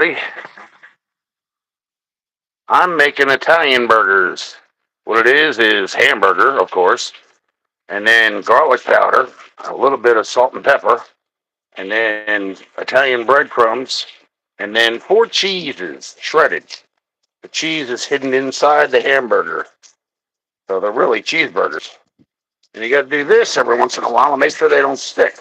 Hey, I'm making Italian burgers. What it is hamburger, of course, and then garlic powder, a little bit of salt and pepper, and then Italian breadcrumbs, and then 4 cheeses shredded. The cheese is hidden inside the hamburger, so they're really cheeseburgers. And you got to do this every once in a while and make sure they don't stick.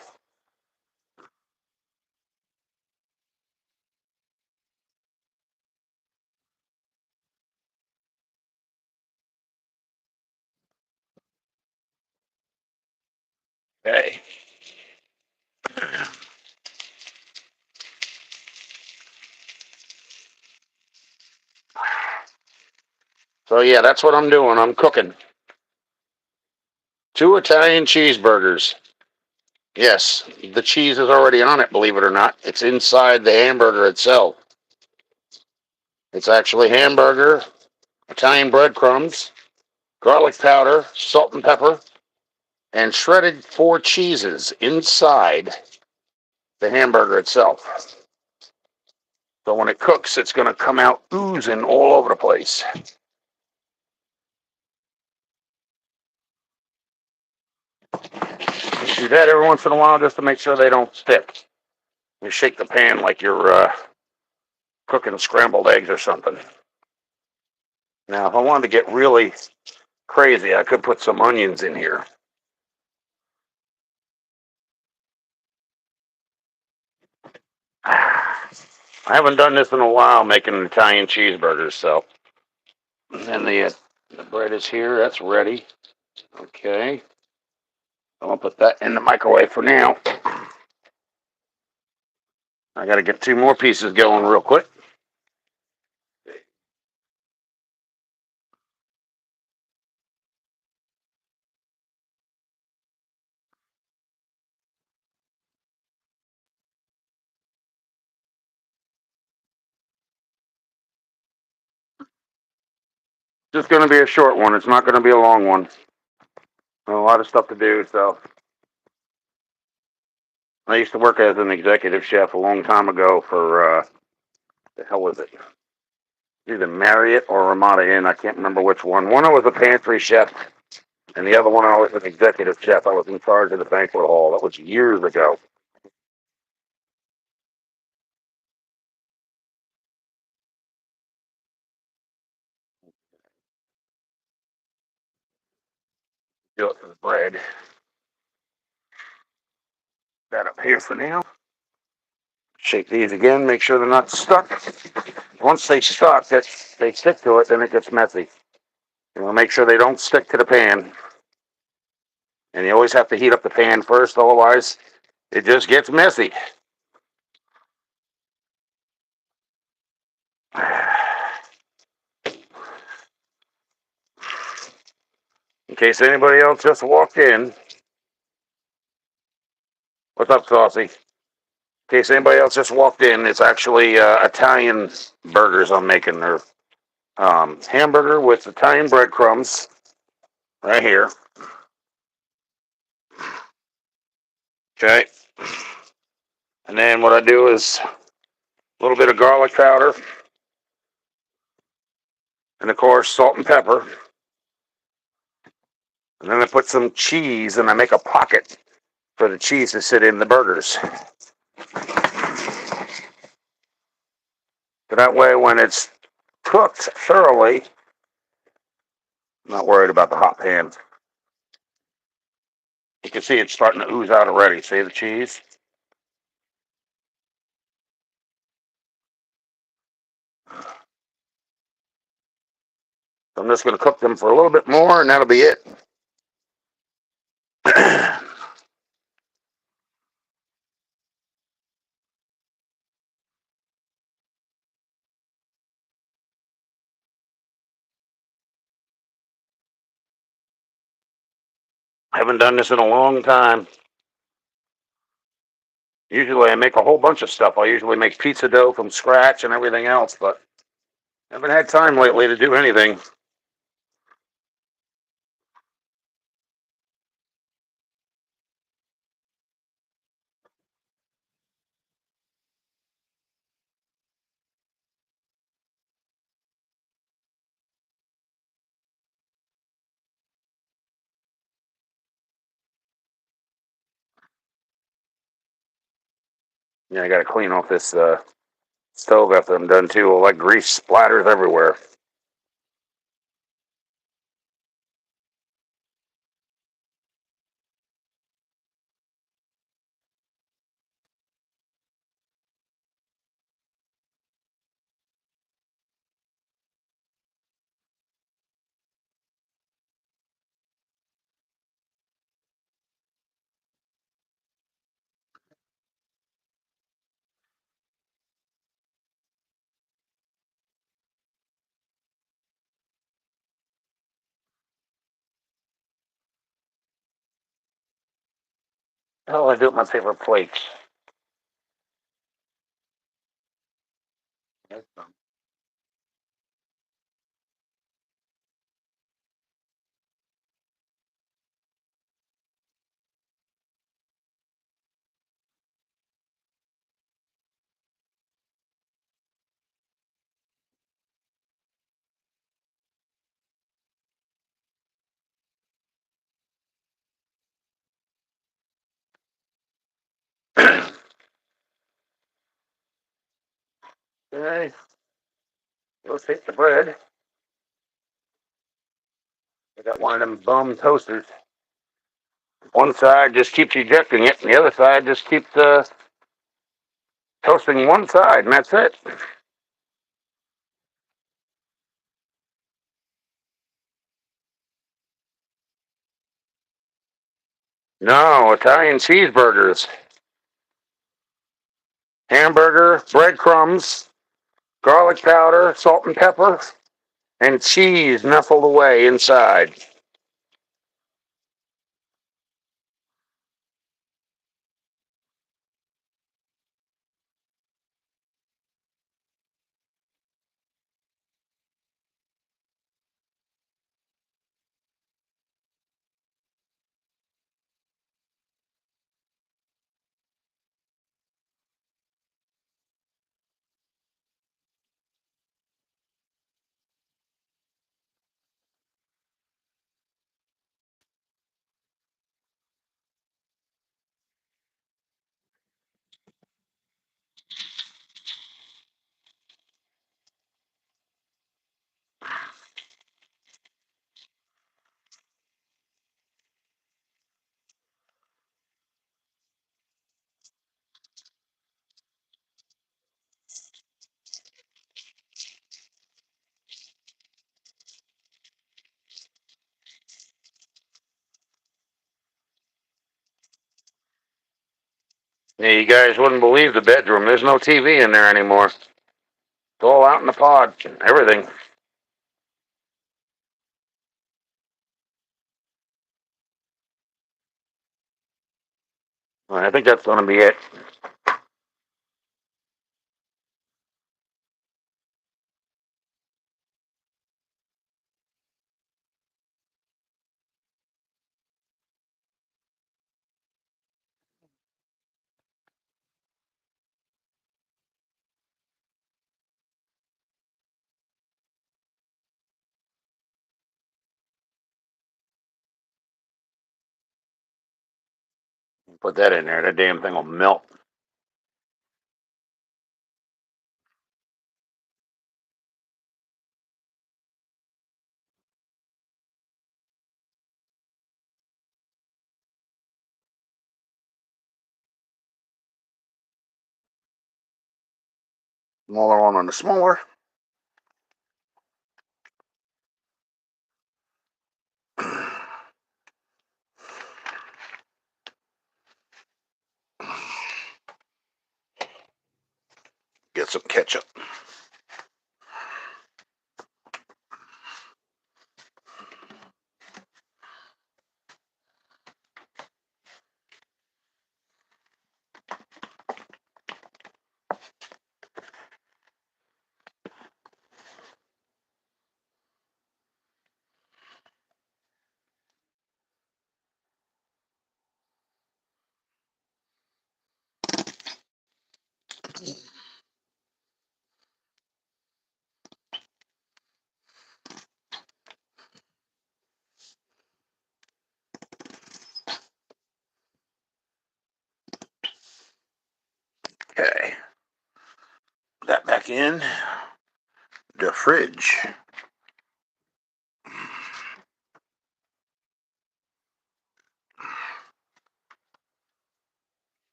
Okay. So yeah, that's what I'm doing. I'm cooking 2 Italian cheeseburgers. Yes, the cheese is already on it, believe it or not. It's inside the hamburger itself. It's actually hamburger, Italian breadcrumbs, garlic powder, salt and pepper, and shredded 4 cheeses inside the hamburger itself. So when it cooks, it's going to come out oozing all over the place. Do that every once in a while just to make sure they don't stick. You shake the pan like you're cooking scrambled eggs or something. Now, if I wanted to get really crazy, I could put some onions in here. I haven't done this in a while, making an Italian cheeseburgers. So, and the bread is here. That's ready. Okay, I'm gonna put that in the microwave for now. I got to get 2 more pieces going real quick. Just gonna be a short one. It's not gonna be a long one. A lot of stuff to do. So, I used to work as an executive chef a long time ago for the hell was it? Either Marriott or Ramada Inn. I can't remember which one. One I was a pantry chef, and the other one I was an executive chef. I was in charge of the banquet hall. That was years ago. Do it for the bread. That up here for now. Shake these again. Make sure they're not stuck. Once they stuck, they stick to it, then it gets messy. You want to make sure they don't stick to the pan. And you always have to heat up the pan first, otherwise it just gets messy. In case anybody else just walked in, what's up, Saucy? In case anybody else just walked in, it's actually Italian burgers I'm making. They're hamburger with Italian breadcrumbs right here. Okay. And then what I do is a little bit of garlic powder, and of course salt and pepper. And then I put some cheese and I make a pocket for the cheese to sit in the burgers. So that way when it's cooked thoroughly, I'm not worried about the hot pan. You can see it's starting to ooze out already. See the cheese? So I'm just going to cook them for a little bit more and that'll be it. I haven't done this in a long time. Usually I make a whole bunch of stuff. I usually make pizza dough from scratch and everything else, but I haven't had time lately to do anything. Yeah, I got to clean off this stove after I'm done too. Like grease splatters everywhere. Oh, I do it with my paper plates. Okay, let's take the bread. I got one of them bum toasters. One side just keeps ejecting it, and the other side just keeps toasting one side, and that's it. No, Italian cheeseburgers, hamburger, breadcrumbs, garlic powder, salt and pepper, and cheese nestled away inside. Yeah, you guys wouldn't believe the bedroom. There's no TV in there anymore. It's all out in the pod, everything. I think that's going to be it. Put that in there. That damn thing will melt. Smaller one on the smaller. Get some ketchup. back in the fridge.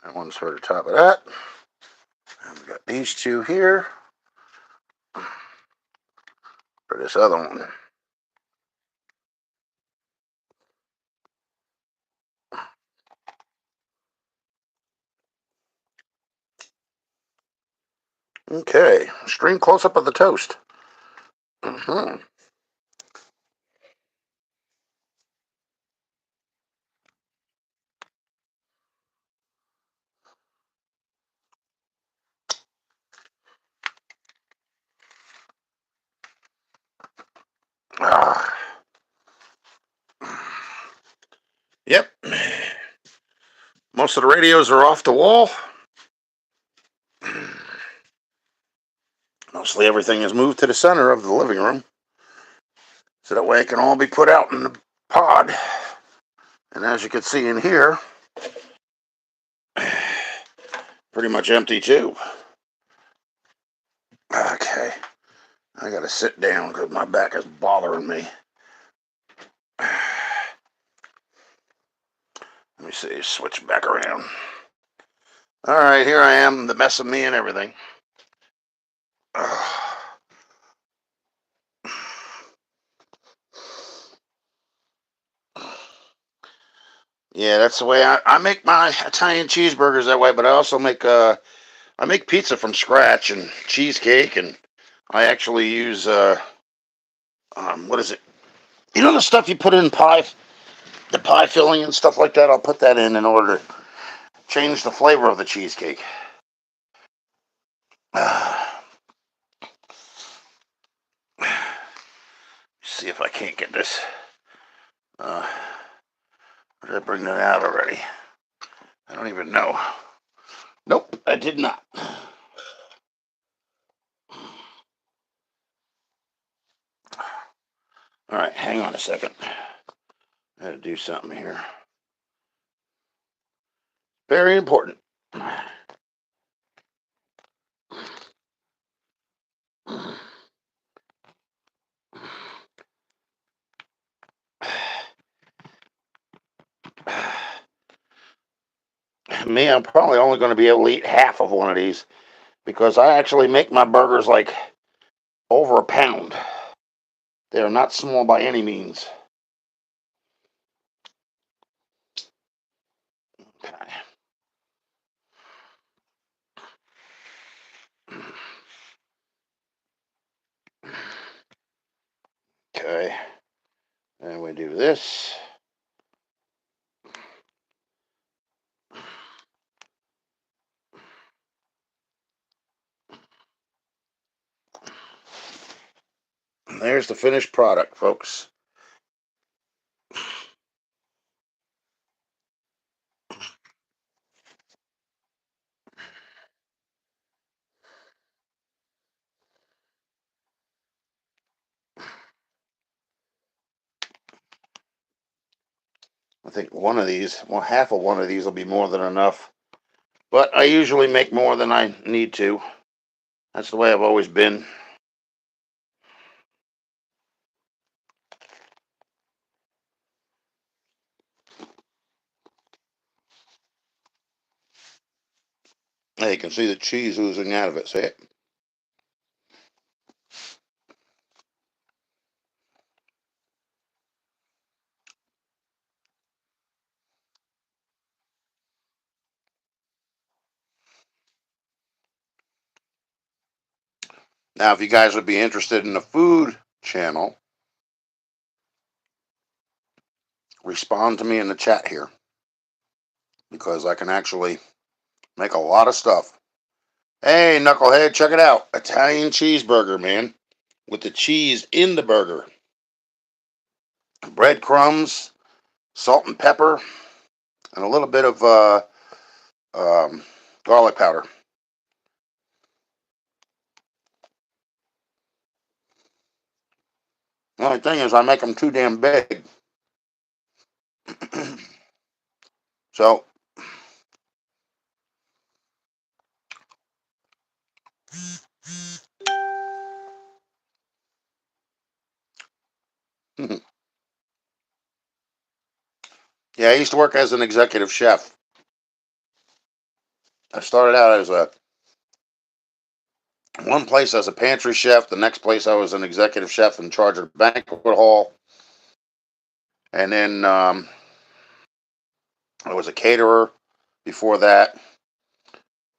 That one's for the top of that. And we got these two here for this other one. Okay, extreme close-up of the toast. Yep. Most of the radios are off the wall. Mostly everything is moved to the center of the living room, so that way it can all be put out in the pod. And as you can see in here, pretty much empty too. Okay, I gotta sit down because my back is bothering me. Let me see, switch back around. All right, here I am, the mess of me and everything. Yeah, that's the way I make my Italian cheeseburgers that way, but I also make I make pizza from scratch and cheesecake, and I actually use what is it? You know the stuff you put in pie, the pie filling and stuff like that? I'll put that in order to change the flavor of the cheesecake. See if I can't get this. Did I bring that out already? I don't even know. Nope, I did not. All right, hang on a second. I had to do something here. Very important. Me, I'm probably only going to be able to eat half of one of these because I actually make my burgers like over a pound. They are not small by any means. Okay. Okay. And we do this. And there's the finished product, folks. I think one of these, well, half of one of these will be more than enough. But I usually make more than I need to. That's the way I've always been. Hey, you can see the cheese oozing out of it. See it? Now, if you guys would be interested in the food channel, respond to me in the chat here because I can actually make a lot of stuff. Hey, Knucklehead, check it out. Italian cheeseburger, man, with the cheese in the burger. Breadcrumbs, salt and pepper, and a little bit of garlic powder. The only thing is I make them too damn big. So Yeah, I used to work as an executive chef. I started out as one place as a pantry chef. The next place I was an executive chef in charge of the banquet hall, and then I was a caterer before that,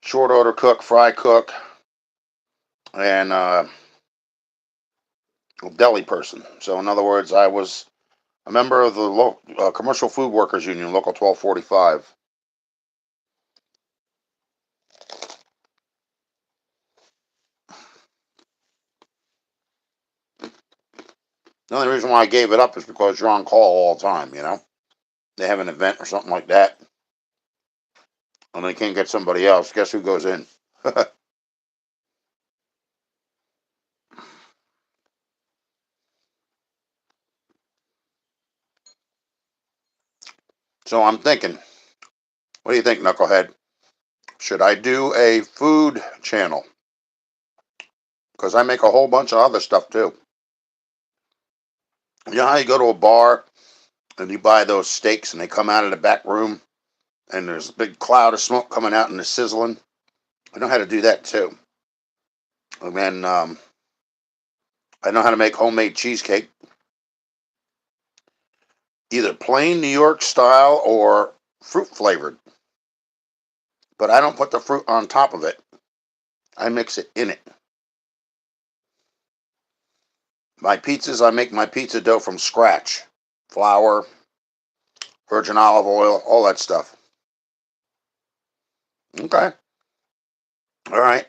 short order cook, fry cook, and deli person. So in other words, I was a member of the Commercial Food Workers Union, Local 1245. The only reason why I gave it up is because you're on call all the time, you know? They have an event or something like that, and they can't get somebody else. Guess who goes in? So I'm thinking, what do you think, Knucklehead? Should I do a food channel? Because I make a whole bunch of other stuff too. You know how you go to a bar and you buy those steaks and they come out of the back room and there's a big cloud of smoke coming out and it's sizzling? I know how to do that too. And then I know how to make homemade cheesecake, either plain New York style or fruit flavored. But I don't put the fruit on top of it. I mix it in it. My pizzas, I make my pizza dough from scratch. Flour, virgin olive oil, all that stuff. Okay. All right.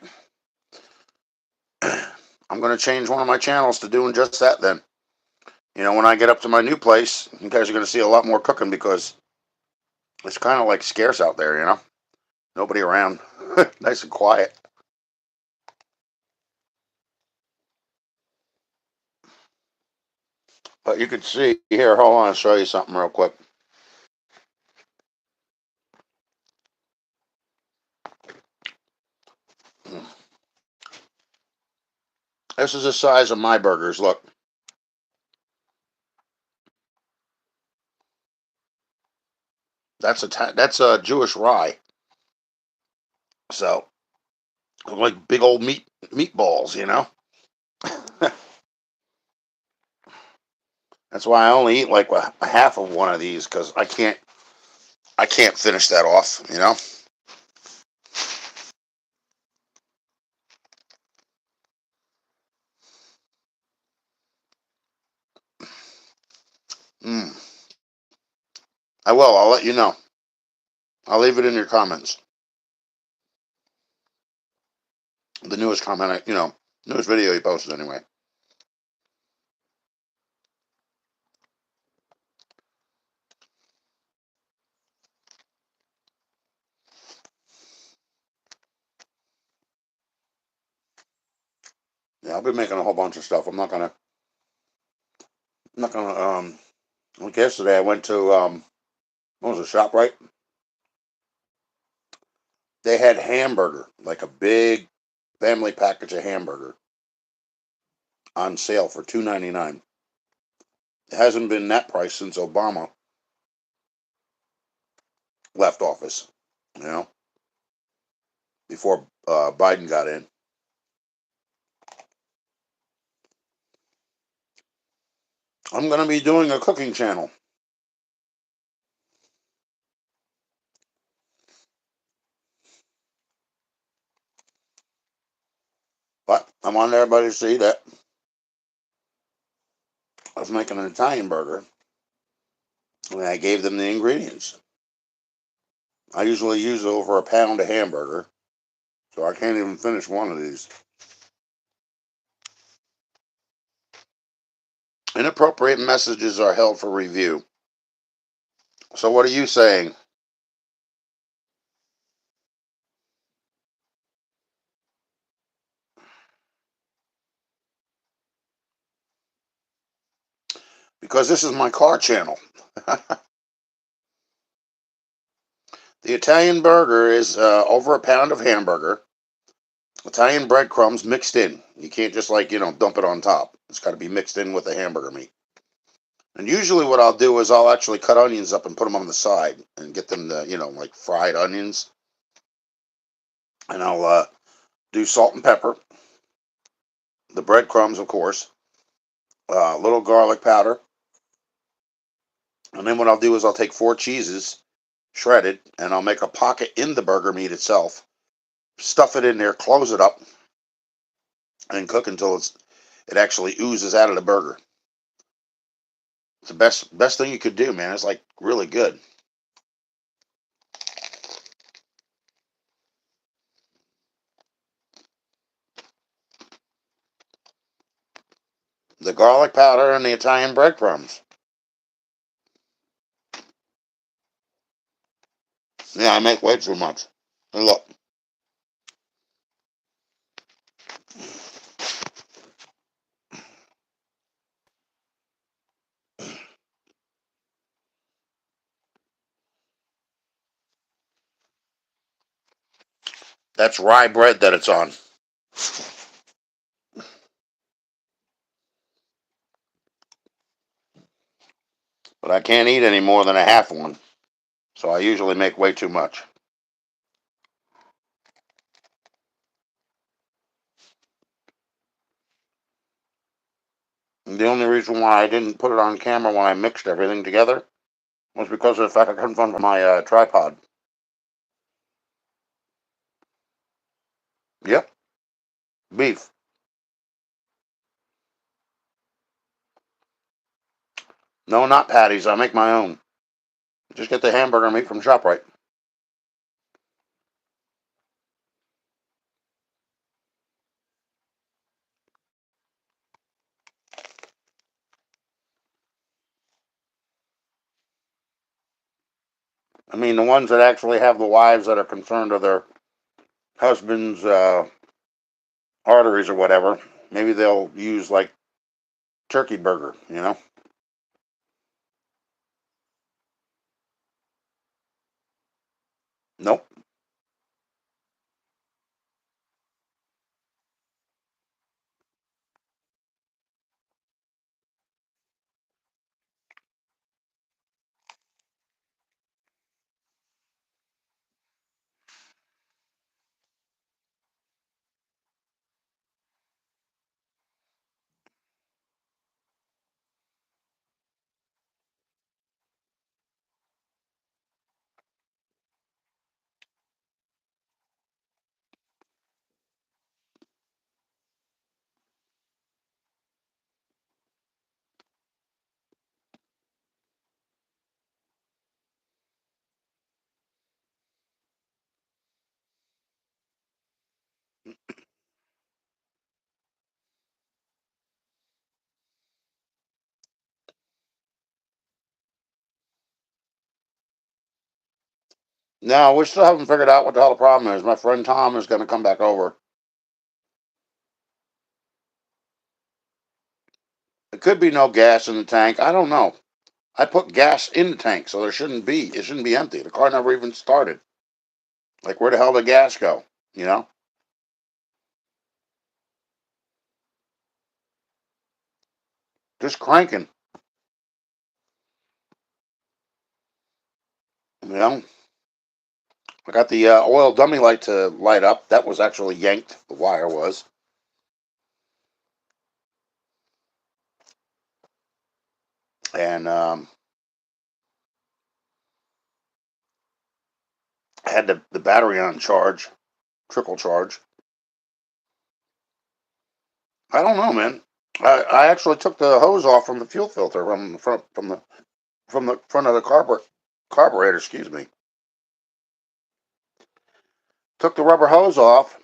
I'm going to change one of my channels to doing just that then. You know, when I get up to my new place, you guys are going to see a lot more cooking because it's kind of like scarce out there, you know? Nobody around. Nice and quiet. But you can see here, hold on, I'll show you something real quick. This is the size of my burgers. Look. That's a Jewish rye. So, like big old meatballs, you know? That's why I only eat like a half of one of these because I can't finish that off, you know? Mm. I will. I'll let you know. I'll leave it in your comments. The newest comment, newest video you posted anyway. Yeah, I'll be making a whole bunch of stuff. I'm not gonna. Like yesterday, I went to what was it, ShopRite? They had hamburger, like a big family package of hamburger, on sale for $2.99. It hasn't been that price since Obama left office. You know, before Biden got in. I'm gonna be doing a cooking channel, but I want everybody to see that I was making an Italian burger and I gave them the ingredients. I usually use over a pound of hamburger, so I can't even finish one of these. Inappropriate messages are held for review. So what are you saying? Because this is my car channel. The Italian burger is over a pound of hamburger. Italian breadcrumbs mixed in. You can't just like, dump it on top. It's got to be mixed in with the hamburger meat. And usually what I'll do is I'll actually cut onions up and put them on the side and get them to, like fried onions. And I'll do salt and pepper, the breadcrumbs, of course, a little garlic powder. And then what I'll do is I'll take 4 cheeses, shredded, and I'll make a pocket in the burger meat itself, stuff it in there, close it up, and cook until it actually oozes out of the burger. It's the best thing you could do, man. It's like really good. The garlic powder and the Italian breadcrumbs. Yeah, I make way too much. And look, that's rye bread that it's on. But I can't eat any more than a half one. So I usually make way too much. And the only reason why I didn't put it on camera when I mixed everything together was because of the fact I couldn't find my tripod. Yep, beef. No, not patties. I make my own. Just get the hamburger meat from ShopRite. I mean, the ones that actually have the wives that are concerned of their husband's arteries or whatever, maybe they'll use like turkey burger. Nope. No, we still haven't figured out what the hell the problem is. My friend Tom is going to come back over. It could be no gas in the tank. I don't know. I put gas in the tank, so there shouldn't be. It shouldn't be empty. The car never even started. Like, where the hell did gas go? You know? Just cranking. You know? I got the oil dummy light to light up. That was actually yanked. The wire was. And I had the battery on charge, trickle charge. I don't know, man. I actually took the hose off from the fuel filter from the front of the carburetor. Excuse me. Took the rubber hose off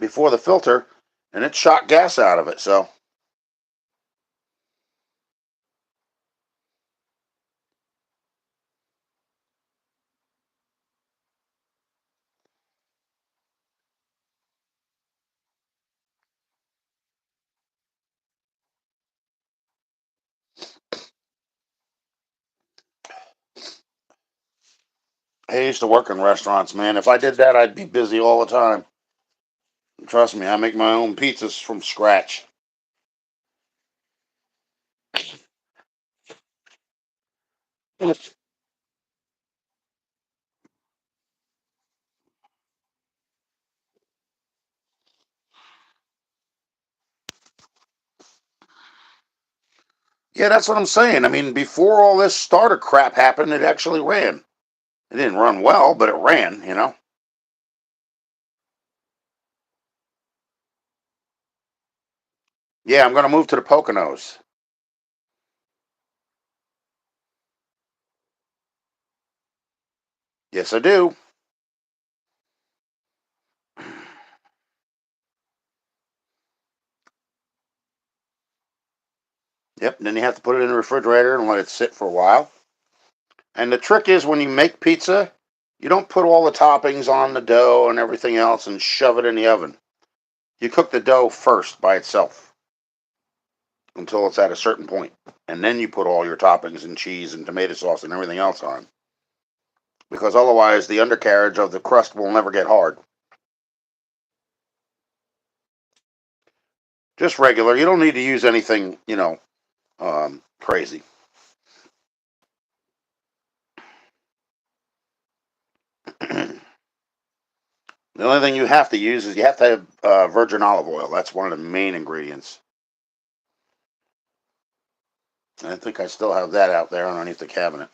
before the filter, and it shot gas out of it. So I used to work in restaurants, man. If I did that, I'd be busy all the time. Trust me, I make my own pizzas from scratch. Yeah, that's what I'm saying. I mean, before all this starter crap happened, it actually ran. It didn't run well, but it ran. Yeah, I'm going to move to the Poconos. Yes, I do. Yep, and then you have to put it in the refrigerator and let it sit for a while. And the trick is when you make pizza, you don't put all the toppings on the dough and everything else and shove it in the oven. You cook the dough first by itself until it's at a certain point, and then you put all your toppings and cheese and tomato sauce and everything else on. Because otherwise, the undercarriage of the crust will never get hard. Just regular. You don't need to use anything, crazy. The only thing you have to use is you have to have virgin olive oil. That's one of the main ingredients. I think I still have that out there underneath the cabinet.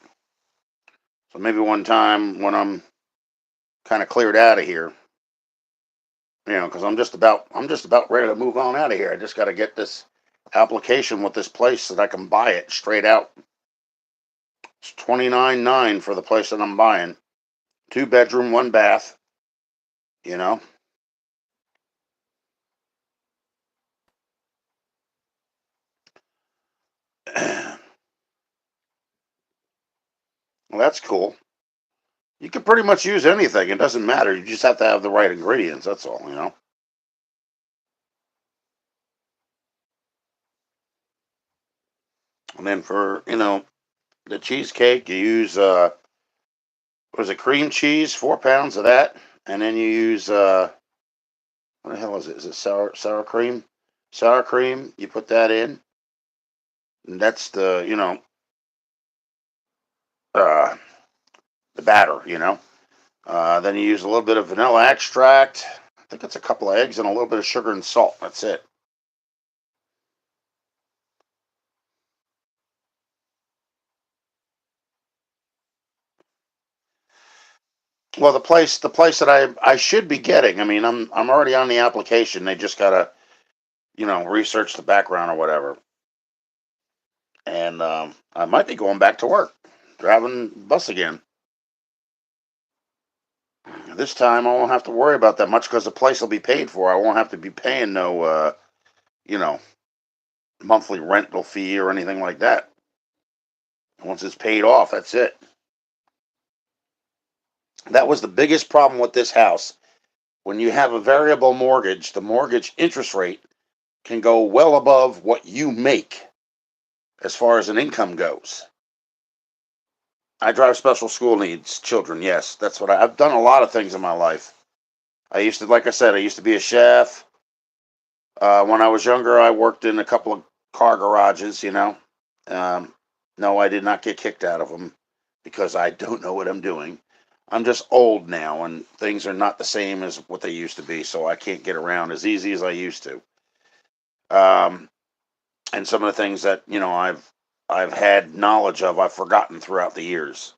So maybe one time when I'm kind of cleared out of here, because I'm just about ready to move on out of here. I just got to get this application with this place so that I can buy it straight out. It's 29.9 for the place that I'm buying. 2 bedroom, 1 bath. You know, well, that's cool. You can pretty much use anything. It doesn't matter. You just have to have the right ingredients. That's all. And then for the cheesecake, you use what is it, cream cheese, 4 pounds of that, and then you use what the hell is it? Is it sour cream? Sour cream. You put that in, and that's uh, the batter. Then you use a little bit of vanilla extract. I think it's a couple of eggs and a little bit of sugar and salt. That's it. Well, the place that I should be getting. I mean, I'm already on the application. They just gotta research the background or whatever. And I might be going back to work, driving bus again. This time I won't have to worry about that much because the place will be paid for. I won't have to be paying no you know monthly rental fee or anything like that. Once it's paid off, that's it. That was the biggest problem with this house. When you have a variable mortgage, the mortgage interest rate can go well above what you make as far as an income goes. I drive special school needs children. Yes, that's what I've done. A lot of things in my life. Like I said, I used to be a chef. When I was younger, I worked in a couple of car garages. Um, no, I did not get kicked out of them because I don't know what I'm doing. I'm just old now, and things are not the same as what they used to be, so I can't get around as easy as I used to. Um, and some of the things that I've had knowledge of, I've forgotten throughout the years.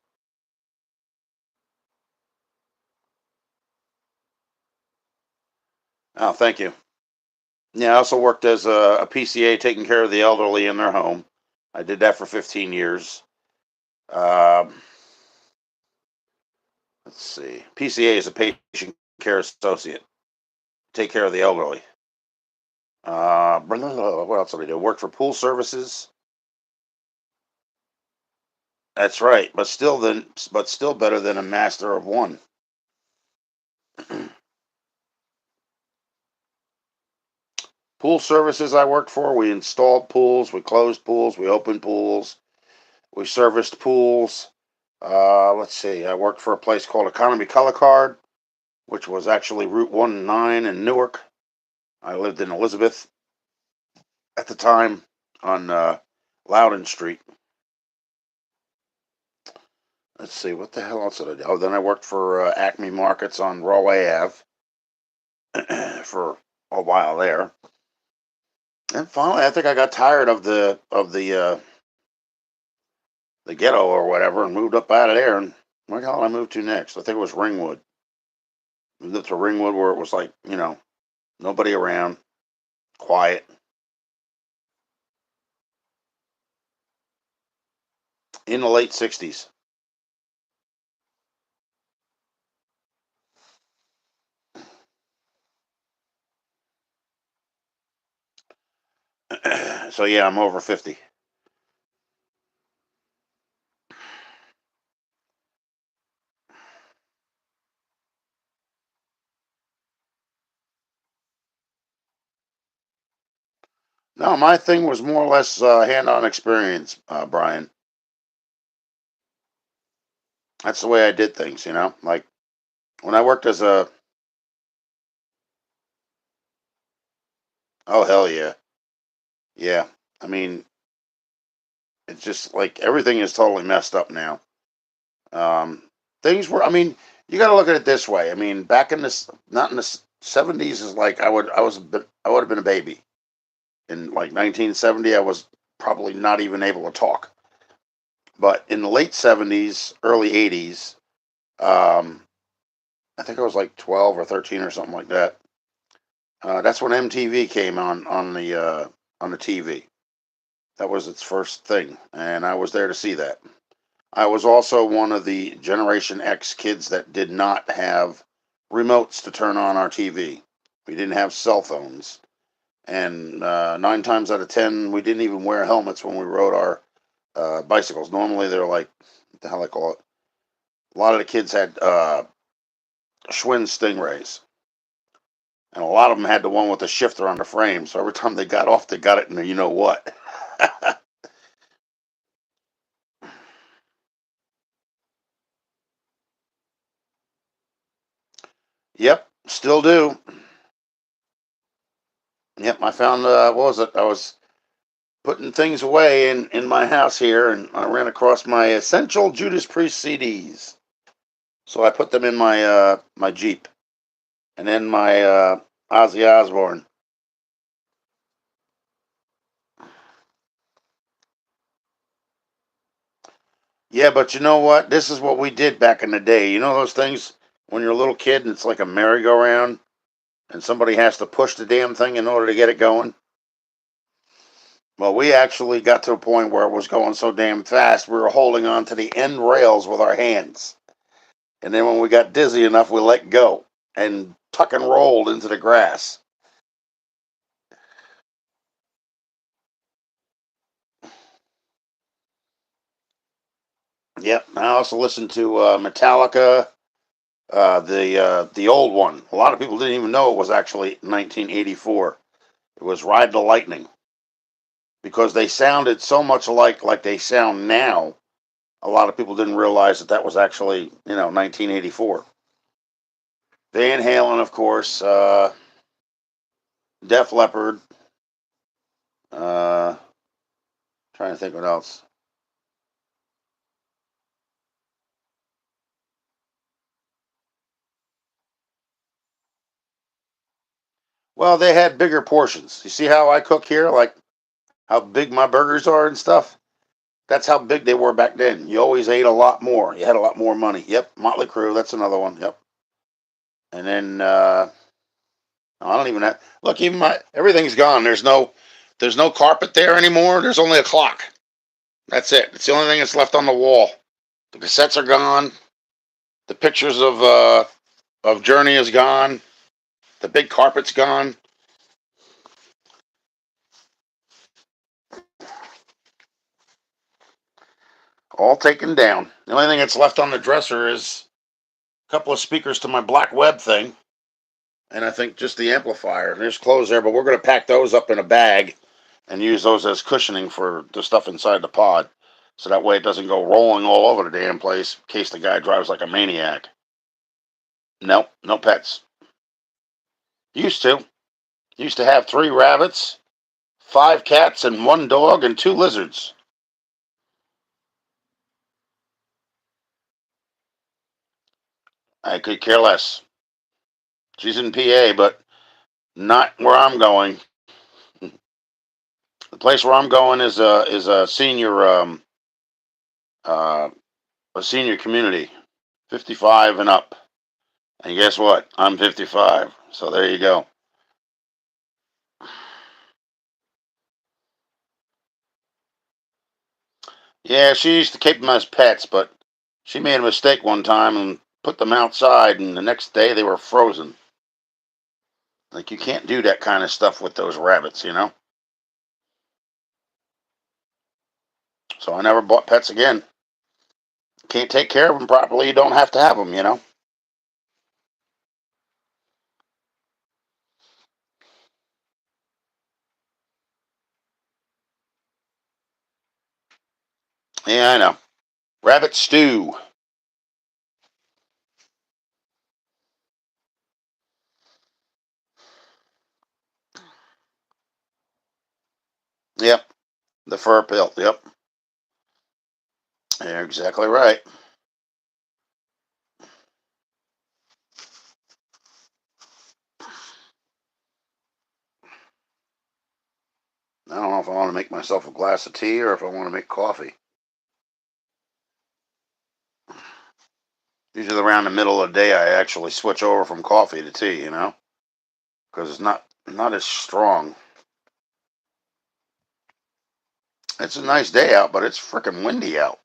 Oh, thank you. Yeah, I also worked as a PCA taking care of the elderly in their home. I did that for 15 years. Um, let's see. PCA is a patient care associate. Take care of the elderly. What else did I do? Worked for pool services. That's right, but still better than a master of one. Pool services I worked for. We installed pools, we closed pools, we opened pools, we serviced pools. Let's see. I worked for a place called Economy Color Card, which was actually Route 19 in Newark. I lived in Elizabeth at the time on Loudon Street. Let's see, what the hell else did I do? Oh, then I worked for Acme Markets on Rahway Ave for a while there. And finally, I think I got tired of the ghetto or whatever and moved up out of there. And where the hell did I move to next? I think it was Ringwood. Moved up to Ringwood where it was like, nobody around, quiet. In the late 60s. So yeah, I'm over 50. No, my thing was more or less hand-on experience, Brian. That's the way I did things, Like when I worked as a, oh hell yeah, yeah. I mean, it's just like everything is totally messed up now. Um, things were, I mean, you got to look at it this way. I mean, back in this, not in the 70s, is like I would have been a baby. In like 1970, I was probably not even able to talk. But in the late 70s, early 80s, um, I think I was like 12 or 13 or something like that. That's when MTV came on the TV. That was its first thing, and I was there to see that. I was also one of the Generation X kids that did not have remotes to turn on our TV. We didn't have cell phones, and 9 times out of 10, we didn't even wear helmets when we rode our bicycles. Normally, they're like, what the hell I call it? A lot of the kids had Schwinn Stingrays, and a lot of them had the one with the shifter on the frame. So every time they got off, they got it in the you know what. Yep, still do. Yep, I found what was it? I was putting things away in my house here, and I ran across my Essential Judas Priest CDs. So I put them in my Jeep, and then my Ozzy Osbourne. Yeah, but you know what? This is what we did back in the day. You know those things when you're a little kid and it's like a merry-go-round, and somebody has to push the damn thing in order to get it going. Well, we actually got to a point where it was going so damn fast, we were holding on to the end rails with our hands. And then when we got dizzy enough, we let go and tuck and rolled into the grass. Yep. I also listened to Metallica, the old one. A lot of people didn't even know it was actually 1984. It was Ride the Lightning because they sounded so much like they sound now. A lot of people didn't realize that that was actually 1984. Van Halen, of course, Def Leppard. Uh, Trying to think what else. Well, they had bigger portions. You see how I cook here, like how big my burgers are and stuff. That's how big they were back then. You always ate a lot more. You had a lot more money. Yep, Motley Crue. That's another one. Yep. And then I don't even have. Look, even my everything's gone. There's no carpet there anymore. There's only a clock. That's it. It's the only thing that's left on the wall. The cassettes are gone. The pictures of Journey is gone. The big carpet's gone. All taken down. The only thing that's left on the dresser is a couple of speakers to my black web thing, and I think just the amplifier. There's clothes there, but we're going to pack those up in a bag and use those as cushioning for the stuff inside the pod. So that way it doesn't go rolling all over the damn place in case the guy drives like a maniac. Nope, no pets. Used to. Used to have 3 rabbits, 5 cats, and 1 dog, and 2 lizards. I could care less. She's in PA, but not where I'm going. The place where I'm going is a senior uh, a senior community, 55 and up. And guess what? I'm 55, so there you go. Yeah, she used to keep them as pets, but she made a mistake one time and put them outside, and the next day they were frozen. Like, you can't do that kind of stuff with those rabbits, you know? So I never bought pets again. Can't take care of them properly, you don't have to have them, you know? Yeah, I know. Rabbit stew. Yep, the fur pelt. Yep, you're exactly right. I don't know if I want to make myself a glass of tea or if I want to make coffee. Usually around the middle of the day, I actually switch over from coffee to tea, you know, because it's not as strong. It's a nice day out, but it's freaking windy out.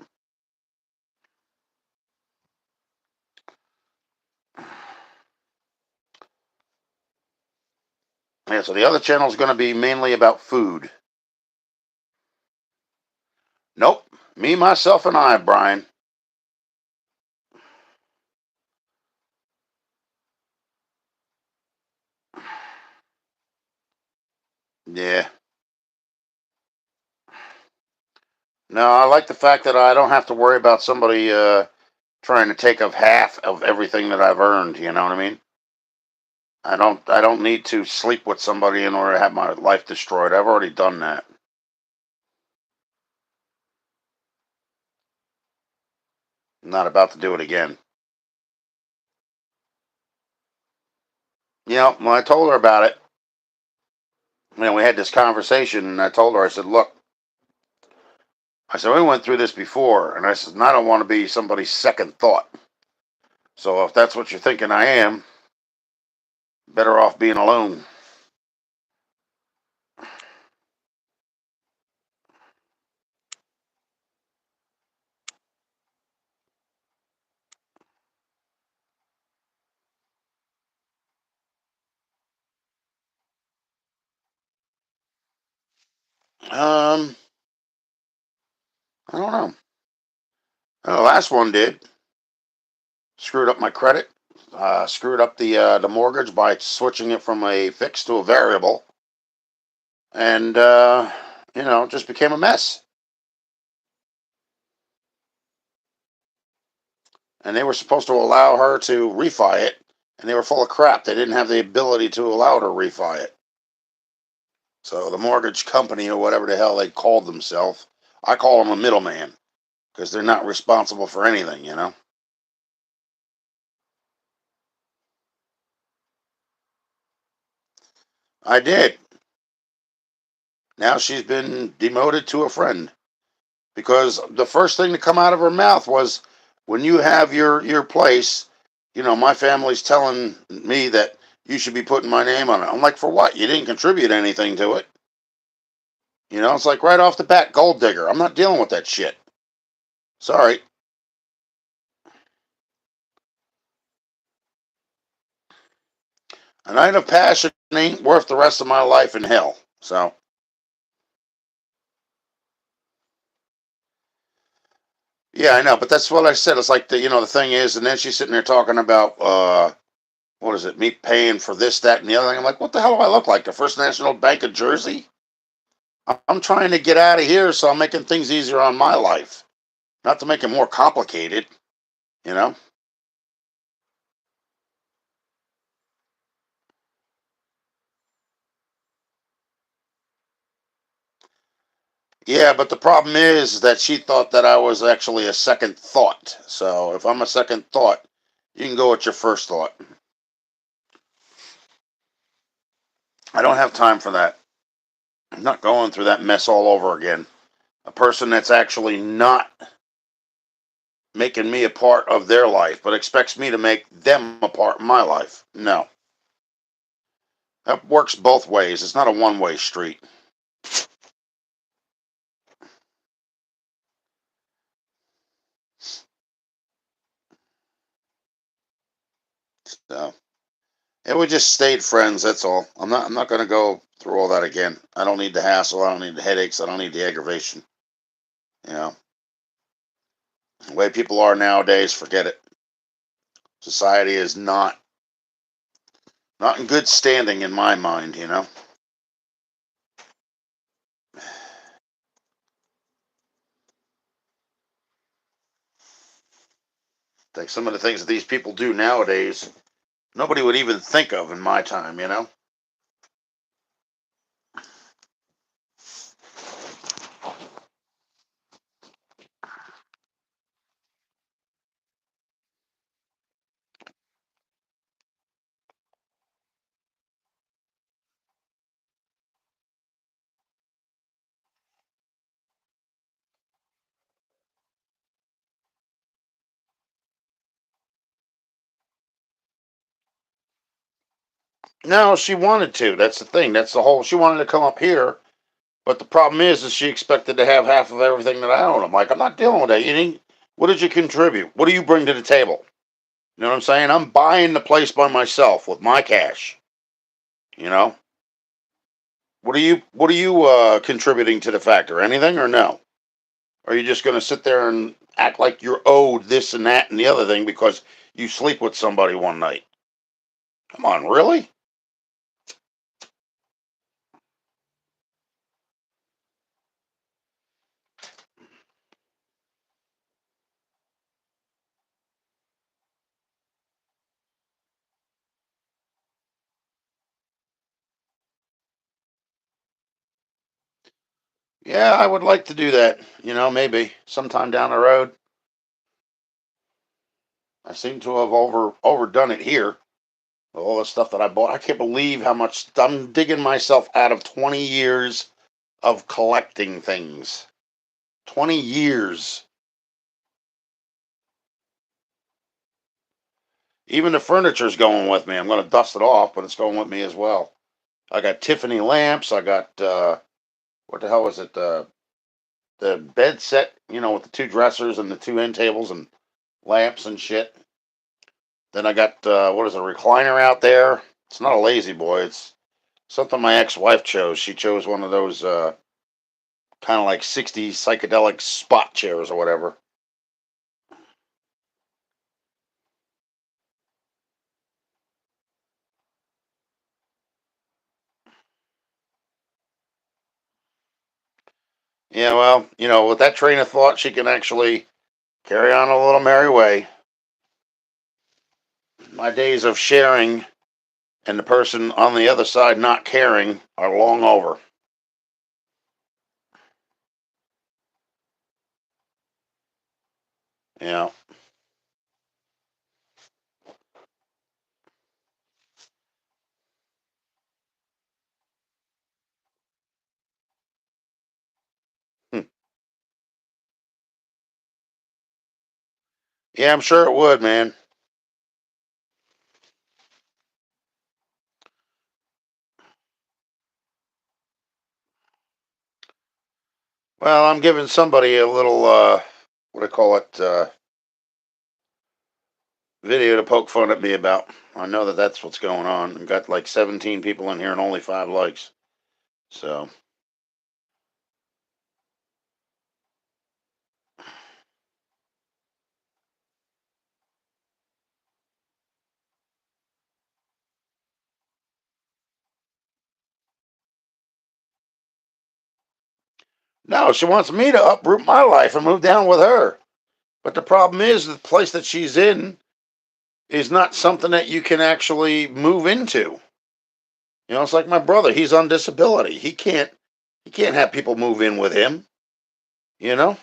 Yeah, so the other channel is going to be mainly about food. Nope, me, myself, and I, Brian. Yeah. No, I like the fact that I don't have to worry about somebody trying to take of half of everything that I've earned. You know what I mean? I don't need to sleep with somebody in order to have my life destroyed. I've already done that. I'm not about to do it again. You know, when I told her about it, we had this conversation, and I told her, I said, look, I said, we went through this before, and I said, and I don't want to be somebody's second thought. So if that's what you're thinking I am, better off being alone. I don't know. The last one did. Screwed up my credit. Screwed up the mortgage by switching it from a fixed to a variable, and just became a mess. And they were supposed to allow her to refi it, and they were full of crap. They didn't have the ability to allow her to refi it. So the mortgage company or whatever the hell they called themselves, I call them a middleman because they're not responsible for anything, you know. I did. Now she's been demoted to a friend because the first thing to come out of her mouth was, when you have your place, my family's telling me that you should be putting my name on it. I'm like, for what? You didn't contribute anything to it. It's like right off the bat, gold digger. I'm not dealing with that shit. Sorry. A night of passion ain't worth the rest of my life in hell. So, yeah, I know, but that's what I said. It's like the thing is, and then she's sitting there talking about what is it? Me paying for this, that, and the other thing. I'm like, what the hell do I look like? The First National Bank of Jersey? I'm trying to get out of here, so I'm making things easier on my life, not to make it more complicated, you know? Yeah, but the problem is that she thought that I was actually a second thought. So if I'm a second thought, you can go with your first thought. I don't have time for that. I'm not going through that mess all over again. A person that's actually not making me a part of their life, but expects me to make them a part of my life. No. That works both ways. It's not a one way street. So and we just stayed friends, that's all. I'm not gonna go through all that again. I don't need the hassle, I don't need the headaches, I don't need the aggravation. You know. The way people are nowadays, forget it. Society is not in good standing in my mind, you know. Like some of the things that these people do nowadays, nobody would even think of in my time, you know. No, she wanted to. That's the thing. That's the whole. She wanted to come up here, but the problem is she expected to have half of everything that I own. I'm like, I'm not dealing with that. You need. What did you contribute? What do you bring to the table? You know what I'm saying? I'm buying the place by myself with my cash. You know. What are you contributing to the factor? Anything or no? Or are you just going to sit there and act like you're owed this and that and the other thing because you sleep with somebody one night? Come on, really? Yeah, I would like to do that. You know, maybe sometime down the road. I seem to have overdone it here. All the stuff that I bought. I can't believe how much I'm digging myself out of 20 years of collecting things. 20 years. Even the furniture's going with me. I'm going to dust it off, but it's going with me as well. I got Tiffany lamps. I got what the hell was it? The bed set, you know, with the two dressers and the two end tables and lamps and shit. Then I got what is a recliner out there? It's not a lazy boy. It's something my ex-wife chose. She chose one of those kind of like 60s psychedelic spot chairs or whatever. Yeah, well, you know, with that train of thought, she can actually carry on a little merry way. My days of sharing and the person on the other side not caring are long over. You know. Hmm. Yeah, I'm sure it would, man. Well, I'm giving somebody a little what do I call it? Video to poke fun at me about. I know that that's what's going on. I've got like 17 people in here and only 5 likes. So, No, she wants me to uproot my life and move down with her. But the problem is the place that she's in is not something that you can actually move into. You know, it's like my brother. He's on disability. He can't have people move in with him. You know.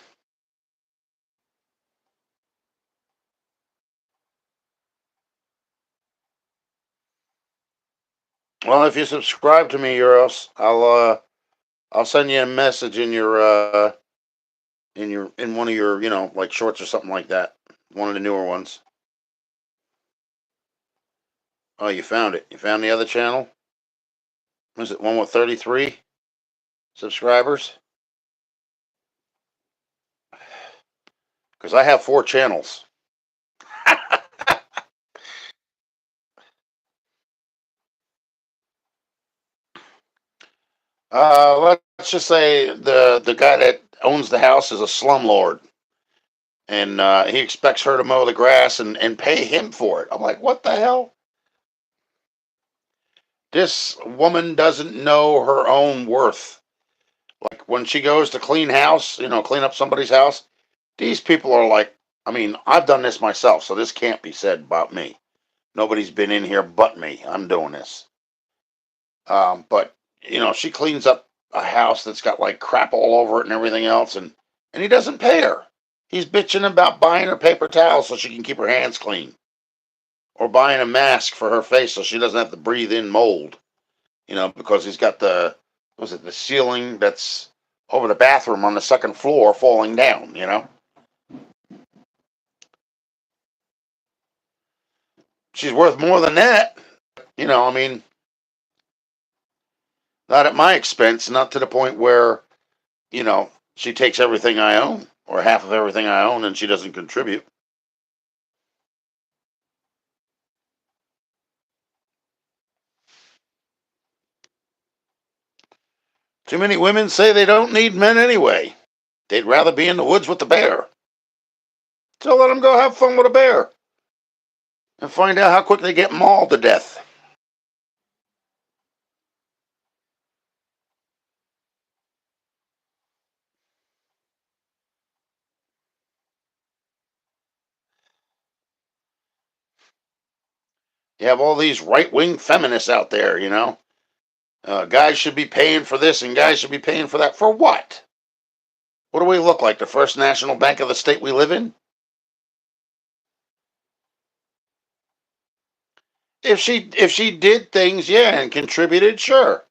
Well, if you subscribe to me, Euros, I'll send you a message in one of your like shorts or something like that. One of the newer ones. Oh, you found it. You found the other channel. Was it one with 33 subscribers? Because I have 4 channels. Let's just say the guy that owns the house is a slumlord, and he expects her to mow the grass and pay him for it. I'm like, what the hell? This woman doesn't know her own worth. Like when she goes to clean house, clean up somebody's house, these people are like, I mean, I've done this myself, so this can't be said about me. Nobody's been in here but me. I'm doing this. But she cleans up a house that's got like crap all over it and everything else, and he doesn't pay her. He's bitching about buying her paper towels so she can keep her hands clean, or buying a mask for her face so she doesn't have to breathe in mold. Because he's got the ceiling that's over the bathroom on the second floor falling down. She's worth more than that. I mean, not at my expense, not to the point where she takes everything I own or half of everything I own and she doesn't contribute. Too many women say they don't need men anyway. They'd rather be in the woods with the bear. So let them go have fun with a bear and find out how quick they get mauled to death. You have all these right wing feminists out there, guys should be paying for this and guys should be paying for that. For what? What do we look like? The First National Bank of the state we live in? If she did things, yeah, and contributed, sure,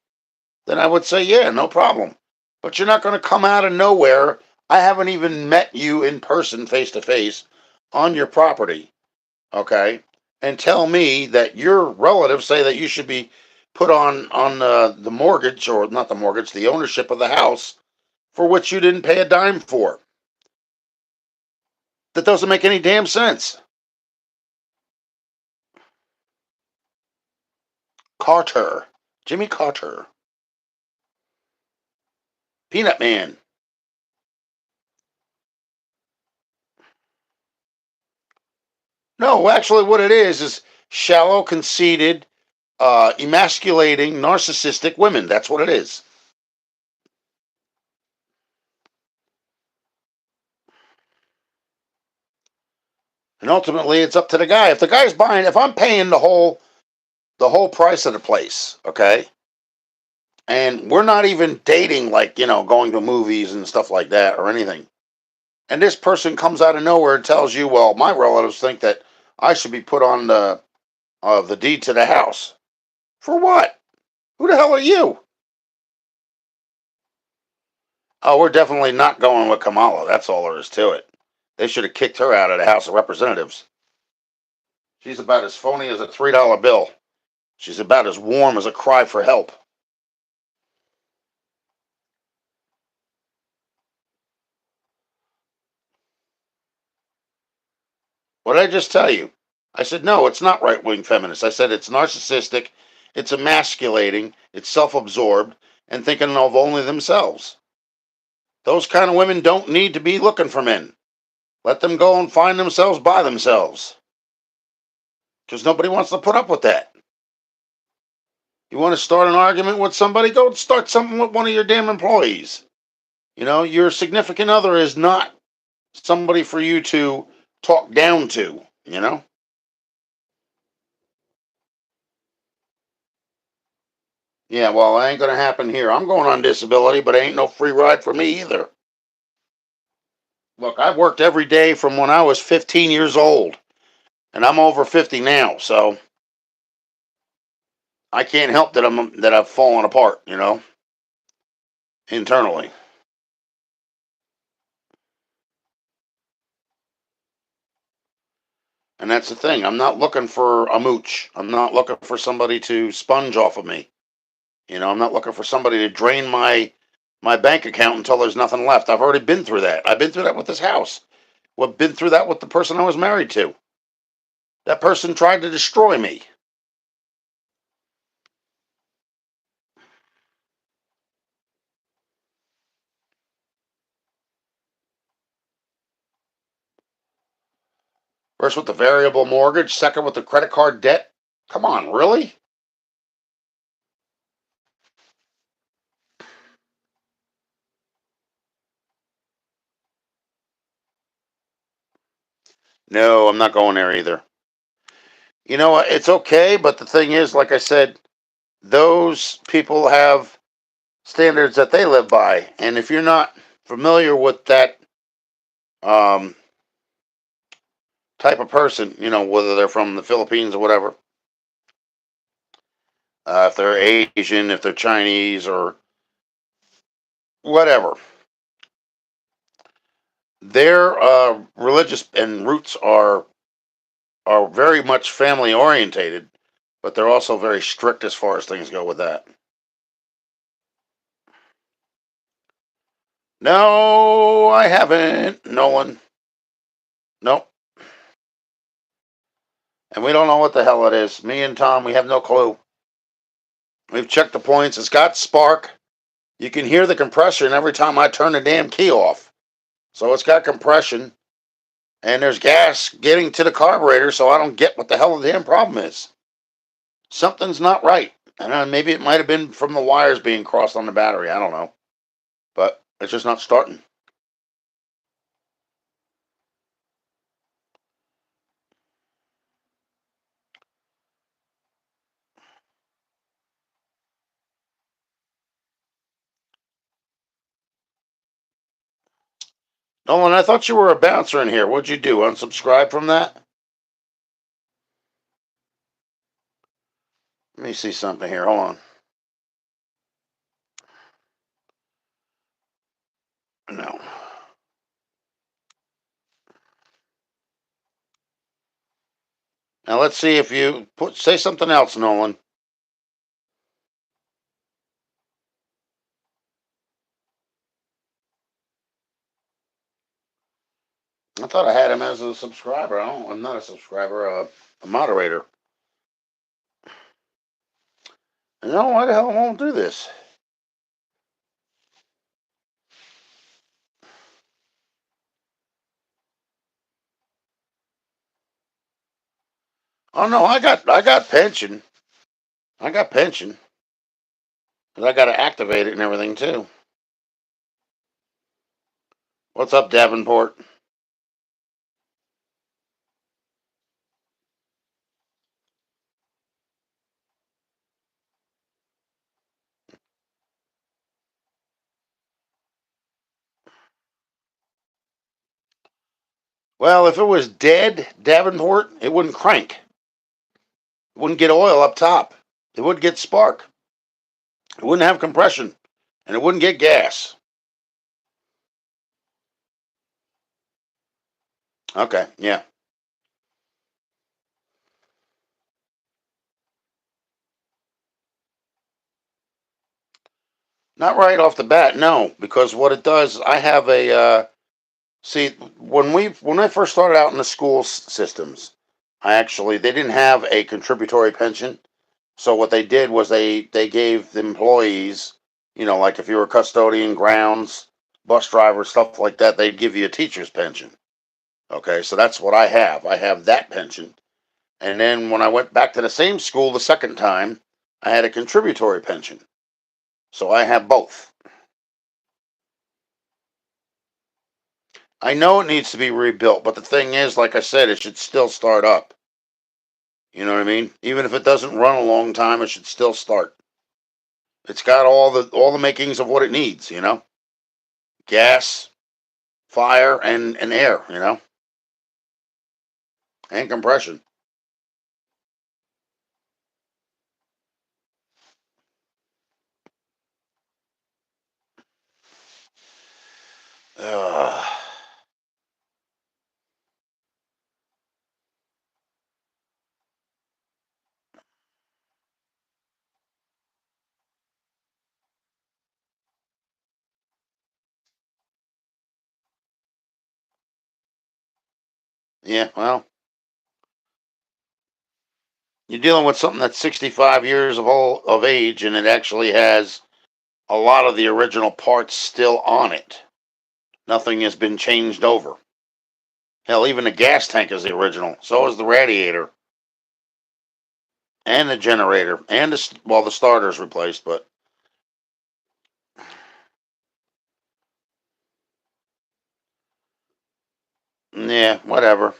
then I would say, yeah, no problem. But you're not going to come out of nowhere. I haven't even met you in person, face to face, on your property, okay, and tell me that your relatives say that you should be put on the mortgage, or not the mortgage, the ownership of the house for which you didn't pay a dime for. That doesn't make any damn sense. Carter, Jimmy Carter, Peanut Man. No, actually, what it is shallow, conceited, emasculating, narcissistic women. That's what it is. And ultimately, it's up to the guy. If the guy's buying, if I'm paying the whole price of the place, okay, and we're not even dating, like going to movies and stuff like that or anything, and this person comes out of nowhere and tells you, well, my relatives think that I should be put on the deed to the house. For what? Who the hell are you? Oh, we're definitely not going with Kamala. That's all there is to it. They should have kicked her out of the House of Representatives. She's about as phony as a $3 bill. She's about as warm as a cry for help. What did I just tell you? I said, no, it's not right wing feminist. I said it's narcissistic, it's emasculating, it's self absorbed, and thinking of only themselves. Those kind of women don't need to be looking for men. Let them go and find themselves by themselves. Because nobody wants to put up with that. You want to start an argument with somebody? Go start something with one of your damn employees. You know, your significant other is not somebody for you to talk down to, you know? Yeah, well, it ain't going to happen here. I'm going on disability, but it ain't no free ride for me either. Look, I've worked every day from when I was 15 years old, and I'm over 50 now, so I can't help that I've fallen apart, you know, internally. And that's the thing. I'm not looking for a mooch. I'm not looking for somebody to sponge off of me. You know, I'm not looking for somebody to drain my bank account until there's nothing left. I've already been through that. I've been through that with this house. Well, been through that with the person I was married to. That person tried to destroy me. First with the variable mortgage, second with the credit card debt. Come on, really? No, I'm not going there either. You know what? It's okay, but the thing is, like I said, those people have standards that they live by. And if you're not familiar with that um, type of person, you know, whether they're from the Philippines or whatever, if they're Asian, if they're Chinese or whatever, their religious and roots are very much family orientated, but they're also very strict as far as things go with that. No, I haven't. No one. Nope. And we don't know what the hell it is. Me and Tom, we have no clue. We've checked the points. It's got spark. You can hear the compression every time I turn the damn key off. So it's got compression, and there's gas getting to the carburetor, so I don't get what the hell the damn problem is. Something's not right. And maybe it might have been from the wires being crossed on the battery. I don't know. But it's just not starting. Nolan, I thought you were a bouncer in here. What'd you do? Unsubscribe from that? Let me see something here. Hold on. No. Now let's see if you say something else, Nolan. I thought I had him as a subscriber. I don't. I'm not a subscriber. A moderator. No, why the hell won't do this? Oh no, I got pension. I got pension, but I got to activate it and everything too. What's up, Davenport? Well, if it was dead, Davenport, it wouldn't crank. It wouldn't get oil up top. It would get spark. It wouldn't have compression, and it wouldn't get gas. Okay, yeah. Not right off the bat, no, because what it does, I have a see when I first started out in the school systems, they didn't have a contributory pension. So what they did was they gave the employees, you know, like if you were a custodian, grounds, bus driver, stuff like that, they'd give you a teacher's pension. Okay, so that's what I have. I have that pension. And then when I went back to the same school the second time, I had a contributory pension. So I have both. I know it needs to be rebuilt, but the thing is, like I said, it should still start up. You know what I mean? Even if it doesn't run a long time, it should still start. It's got all the makings of what it needs, you know? Gas, fire, and air, you know? And compression. Uh, yeah, well, you're dealing with something that's 65 years of age, and it actually has a lot of the original parts still on it. Nothing has been changed over. Hell, even the gas tank is the original. So is the radiator and the generator and the starter's replaced, but yeah, whatever.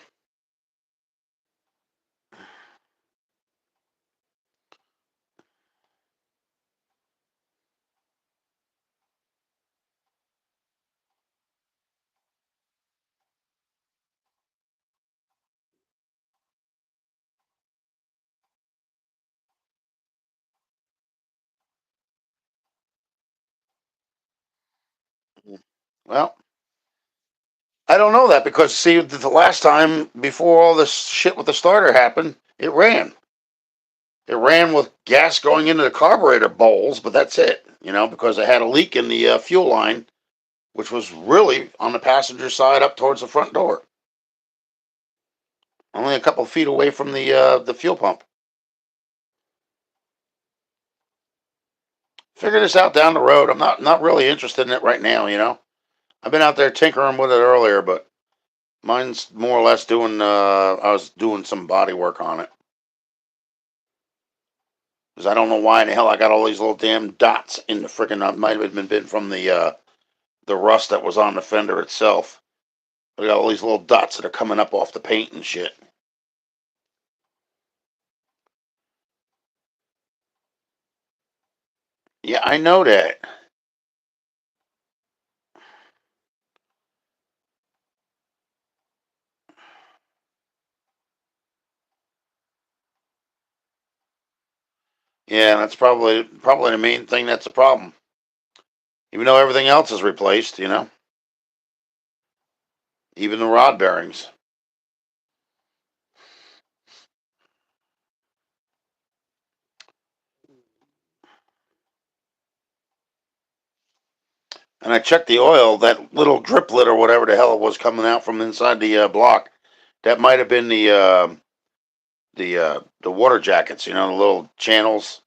Well, I don't know that because see, the last time before all this shit with the starter happened, it ran. It ran with gas going into the carburetor bowls, but that's it. You know, because it had a leak in the fuel line, which was really on the passenger side up towards the front door, only a couple feet away from the fuel pump. Figure this out down the road. I'm not really interested in it right now. You know, I've been out there tinkering with it earlier, but mine's more or less doing. I was doing some body work on it because I don't know why in the hell I got all these little damn dots in the freaking. Might have been from the rust that was on the fender itself. I got all these little dots that are coming up off the paint and shit. Yeah, I know that. Yeah, that's probably the main thing that's a problem. Even though everything else is replaced, you know, even the rod bearings. And I checked the oil, that little driplet or whatever the hell it was coming out from inside the block. That might have been the water jackets, you know, the little channels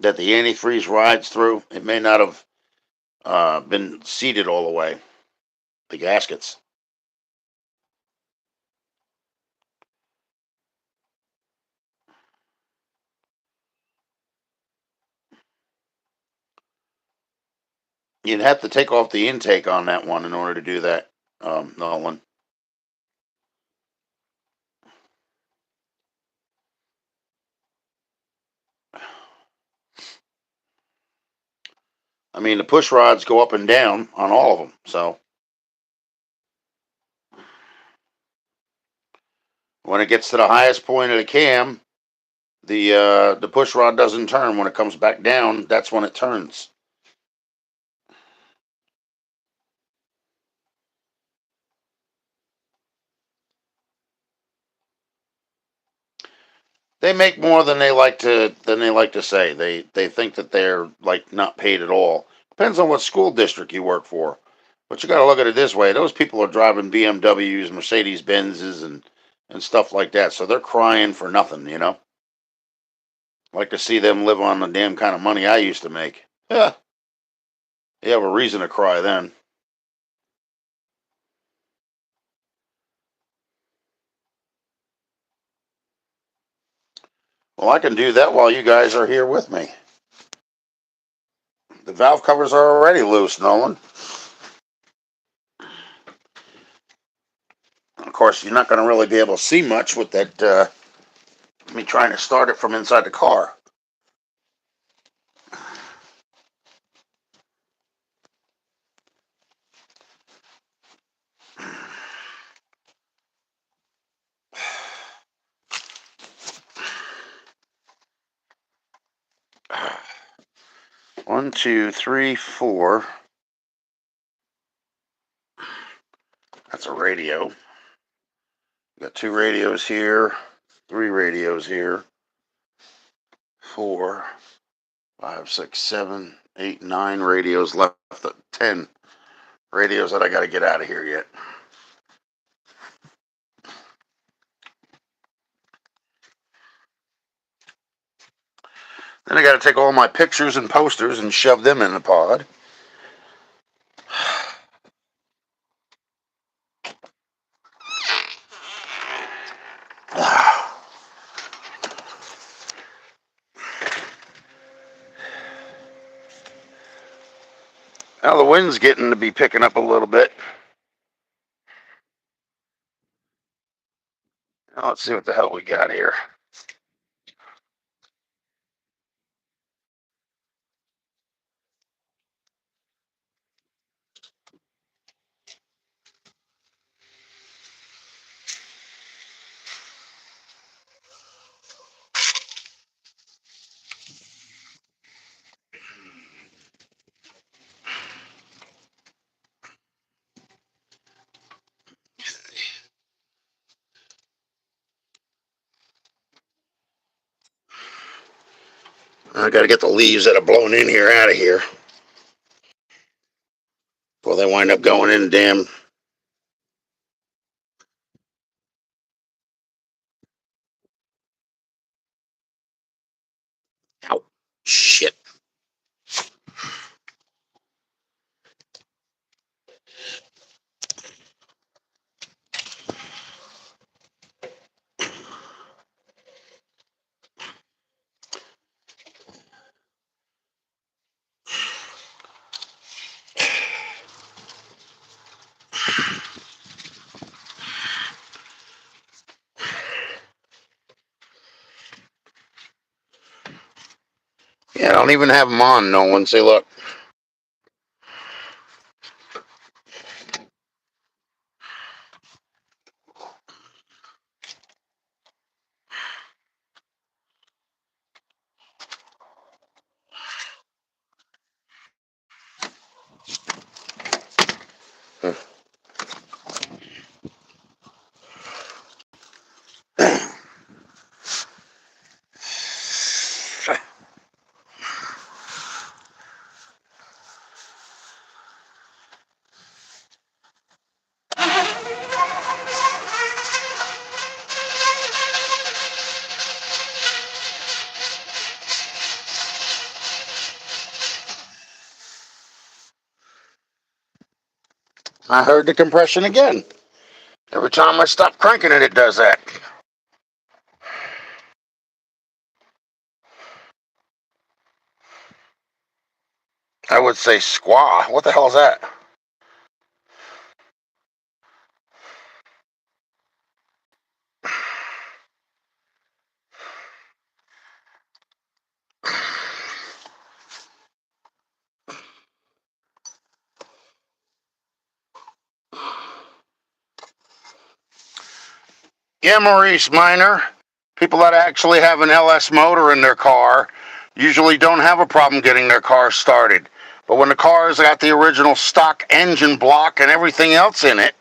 that the antifreeze rides through. It may not have been seated all the way. The gaskets. You'd have to take off the intake on that one in order to do that, Nolan. I mean, the push rods go up and down on all of them. So when it gets to the highest point of the cam, the push rod doesn't turn. When it comes back down, that's when it turns. They make more than they like to say. They think that they're like not paid at all. Depends on what school district you work for. But you got to look at it this way: those people are driving BMWs, Mercedes Benzes, and stuff like that. So they're crying for nothing, you know. Like to see them live on the damn kind of money I used to make. Yeah, you have a reason to cry then. Well, I can do that while you guys are here with me. The valve covers are already loose, Nolan. course, you're not going to really be able to see much with that, me trying to start it from inside the car. One, two, three, four. That's a radio. Got 2 radios here, 3 radios here, 4, 5, 6, 7, 8, 9 radios left. 10 radios that I got to get out of here yet. Then I got to take all my pictures and posters and shove them in the pod. Now the wind's getting to be picking up a little bit. Now let's see what the hell we got here. I got to get the leaves that are blown in here out of here before they wind up going in the damn. Ow. Shit. Yeah, I don't even have them on. No one say, look. I heard the compression again. Every time I stop cranking it, it does that. I would say squaw. What the hell is that? Yeah, Maurice Minor. People that actually have an LS motor in their car usually don't have a problem getting their car started. But when the car's got the original stock engine block and everything else in it,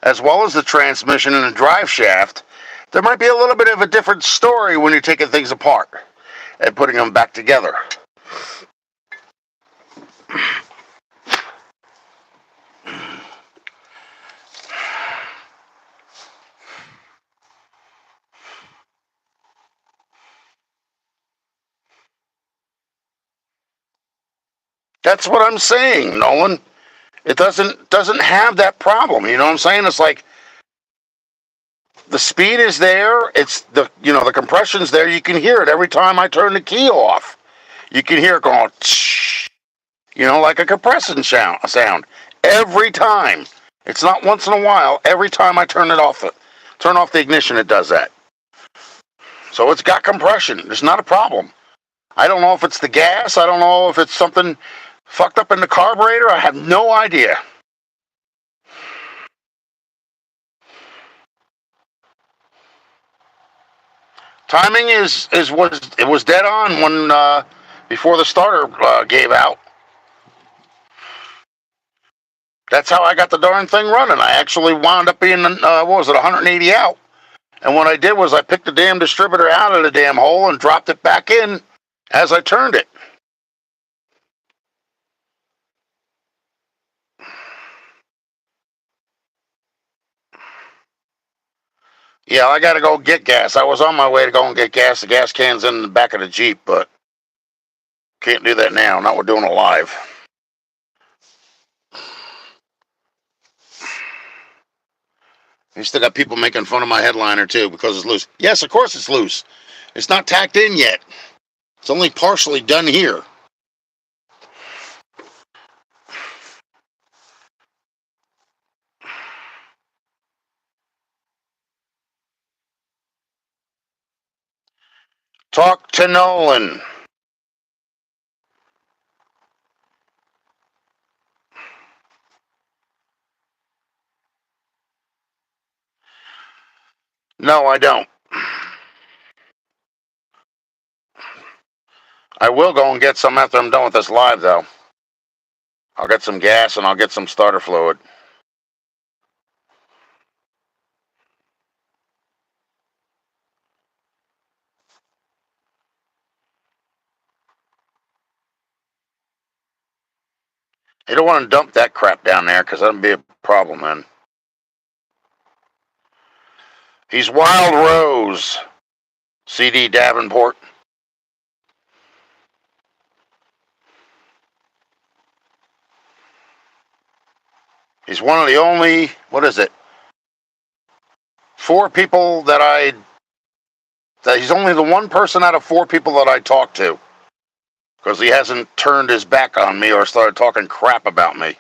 as well as the transmission and the drive shaft, there might be a little bit of a different story when you're taking things apart and putting them back together. That's what I'm saying, Nolan. It doesn't have that problem. You know what I'm saying? It's like the speed is there. It's the compression's there. You can hear it every time I turn the key off. You can hear it going, like a compressing sound every time. It's not once in a while. Every time I turn it off, Turn off the ignition, it does that. So it's got compression. It's not a problem. I don't know if it's the gas. I don't know if it's something fucked up in the carburetor. I have no idea. Timing was dead on when before the starter gave out. That's how I got the darn thing running. I actually wound up being, what was it, 180 out. And what I did was I picked the damn distributor out of the damn hole and dropped it back in as I turned it. Yeah, I got to go get gas. I was on my way to go and get gas. The gas can's in the back of the Jeep, but can't do that now. Not we're doing it live. You still got people making fun of my headliner, too, because it's loose. Yes, of course it's loose. It's not tacked in yet. It's only partially done here. Talk to Nolan. No, I don't. I will go and get some after I'm done with this live, though. I'll get some gas and I'll get some starter fluid. You don't want to dump that crap down there because that'll be a problem then. He's Wild Rose. CD Davenport. He's one of the only, four people that he's only the one person out of four people that I talk to. Because he hasn't turned his back on me or started talking crap about me.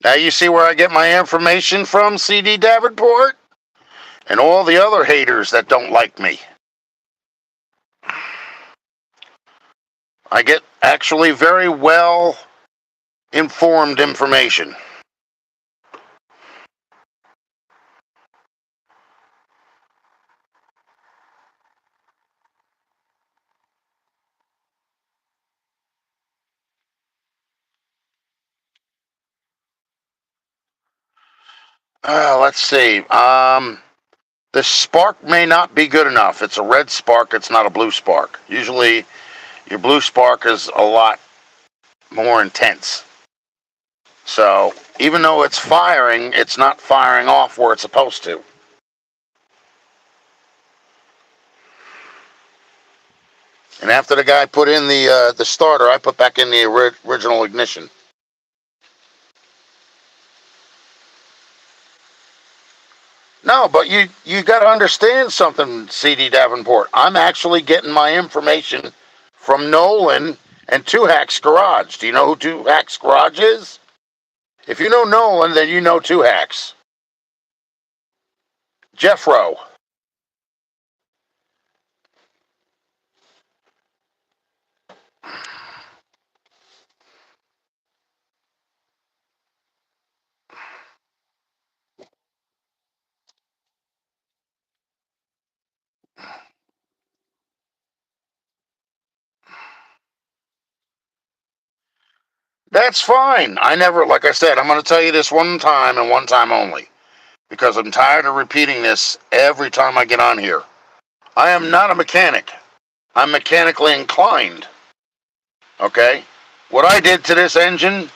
Now you see where I get my information from, CD Davenport? And all the other haters that don't like me. I get actually very well informed information. Let's see. The spark may not be good enough. It's a red spark. It's not a blue spark. Usually your blue spark is a lot more intense. So even though it's firing, it's not firing off where it's supposed to. And after the guy put in the starter, I put back in the original ignition. No, but you got to understand something, CD Davenport. I'm actually getting my information from Nolan and Two Hacks Garage. Do you know who Two Hacks Garage is? If you know Nolan, then you know Two Hacks. Jeffro. That's fine. Like I said, I'm going to tell you this one time and one time only. Because I'm tired of repeating this every time I get on here. I am not a mechanic. I'm mechanically inclined. Okay? What I did to this engine,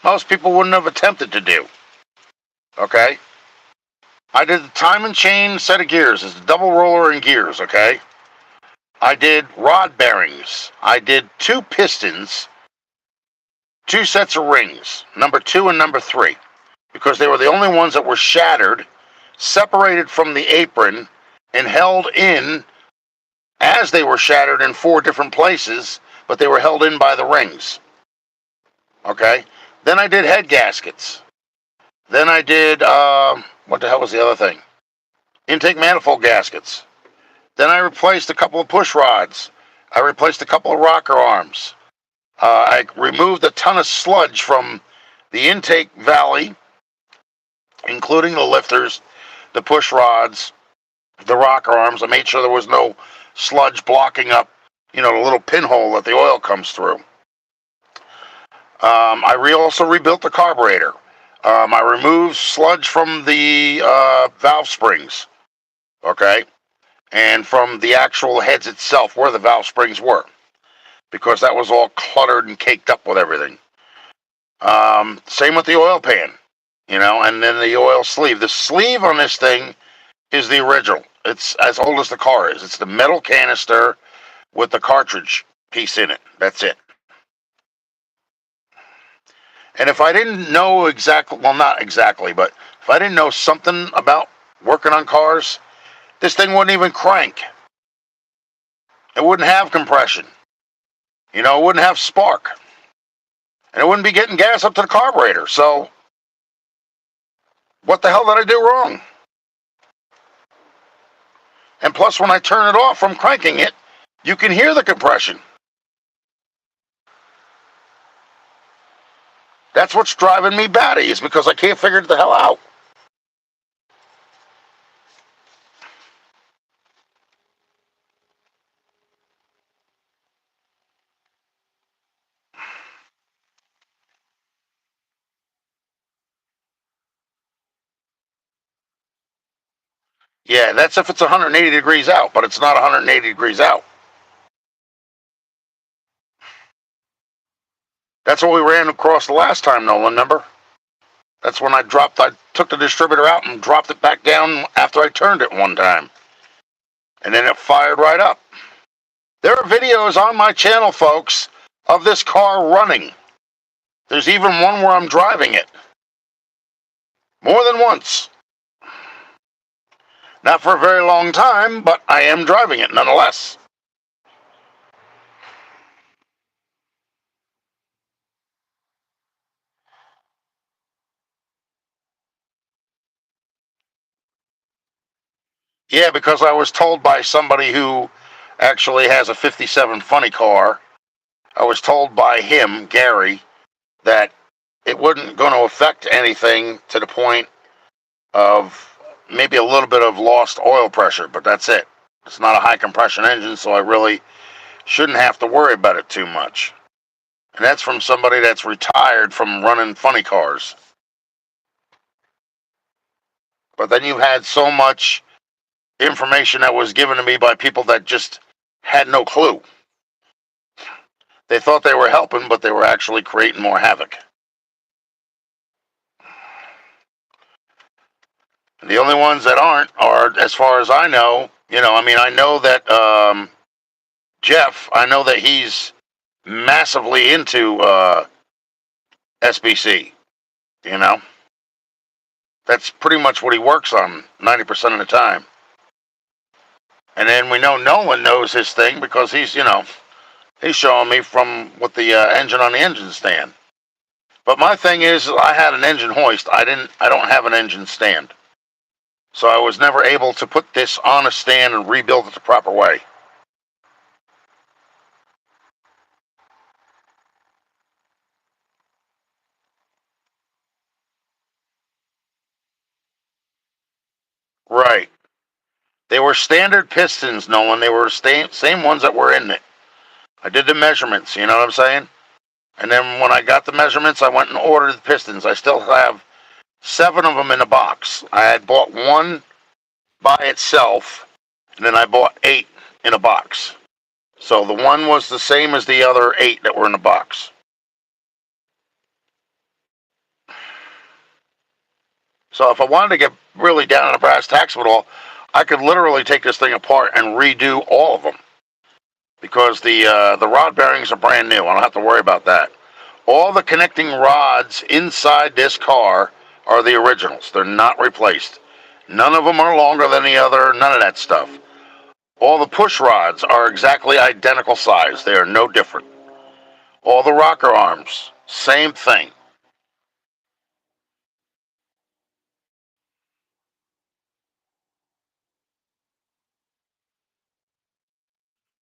most people wouldn't have attempted to do. Okay? I did the time and chain set of gears. It's a double roller and gears, okay? I did rod bearings. I did two pistons. two sets of rings, number 2 and number 3, because they were the only ones that were shattered, separated from the apron, and held in as they were shattered in 4 different places, but they were held in by the rings. Okay? Then I did head gaskets. Then I did, what the hell was the other thing? Intake manifold gaskets. Then I replaced a couple of push rods. I replaced a couple of rocker arms. I removed a ton of sludge from the intake valley, including the lifters, the push rods, the rocker arms. I made sure there was no sludge blocking up, the little pinhole that the oil comes through. I also rebuilt the carburetor. I removed sludge from the valve springs, okay, and from the actual heads itself where the valve springs were, because that was all cluttered and caked up with everything. Same with the oil pan, and then the oil sleeve. The sleeve on this thing is the original. It's as old as the car is. It's the metal canister with the cartridge piece in it. That's it. And if I didn't know exactly, well, not exactly, but if I didn't know something about working on cars, this thing wouldn't even crank. It wouldn't have compression. It wouldn't have spark. And it wouldn't be getting gas up to the carburetor. So, what the hell did I do wrong? And plus, when I turn it off from cranking it, you can hear the compression. That's what's driving me batty, is because I can't figure it the hell out. Yeah, that's if it's 180 degrees out, but it's not 180 degrees out. That's what we ran across the last time, Nolan, remember? That's when I took the distributor out and dropped it back down after I turned it one time. And then it fired right up. There are videos on my channel, folks, of this car running. There's even one where I'm driving it. More than once. Not for a very long time, but I am driving it nonetheless. Yeah, because I was told by somebody who actually has a 57 funny car, I was told by him, Gary, that it wasn't going to affect anything to the point of maybe a little bit of lost oil pressure, but that's it. It's not a high compression engine, so I really shouldn't have to worry about it too much. And that's from somebody that's retired from running funny cars. But then you had so much information that was given to me by people that just had no clue. They thought they were helping, but they were actually creating more havoc. And the only ones that aren't are, as far as I know, I know that Jeff, I know that he's massively into SBC, That's pretty much what he works on 90% of the time. And then we know Nolan knows his thing because he's showing me from with the engine on the engine stand. But my thing is, I had an engine hoist. I don't have an engine stand. So I was never able to put this on a stand and rebuild it the proper way. Right. They were standard pistons, Nolan. They were same ones that were in it. I did the measurements, you know what I'm saying? And then when I got the measurements, I went and ordered the pistons. I still have 7 of them in a box. I had bought one by itself, and then I bought 8 in a box. So the one was the same as the other 8 that were in the box. So if I wanted to get really down on the brass tacks with it all, I could literally take this thing apart and redo all of them. Because the rod bearings are brand new. I don't have to worry about that. All the connecting rods inside this car are the originals. They're not replaced. None of them are longer than the other, none of that stuff. All the push rods are exactly identical size. They are no different. All the rocker arms, same thing.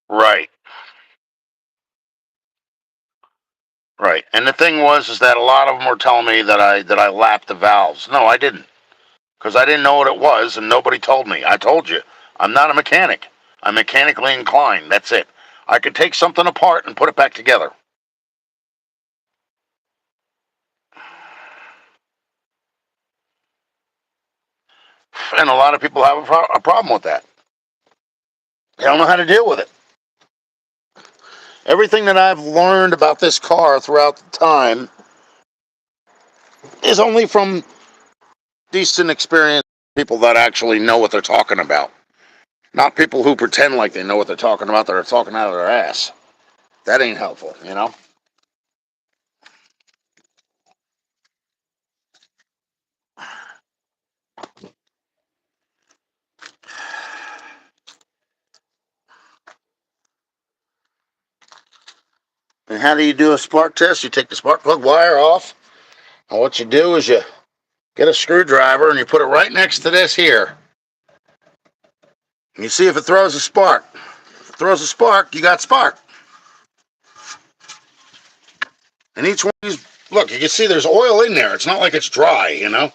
Right, right. And the thing was is that a lot of them were telling me that I lapped the valves. No, I didn't, because I didn't know what it was, and nobody told me. I told you, I'm not a mechanic. I'm mechanically inclined. That's it. I could take something apart and put it back together. And a lot of people have a problem with that. They don't know how to deal with it. Everything that I've learned about this car throughout the time is only from decent experienced people that actually know what they're talking about. Not people who pretend like they know what they're talking about that are talking out of their ass. That ain't helpful, you know? And how do you do a spark test? You take the spark plug wire off, and what you do is you get a screwdriver and you put it right next to this here. And you see if it throws a spark. If it throws a spark, you got spark. And each one of these, look, you can see there's oil in there. It's not like it's dry, you know?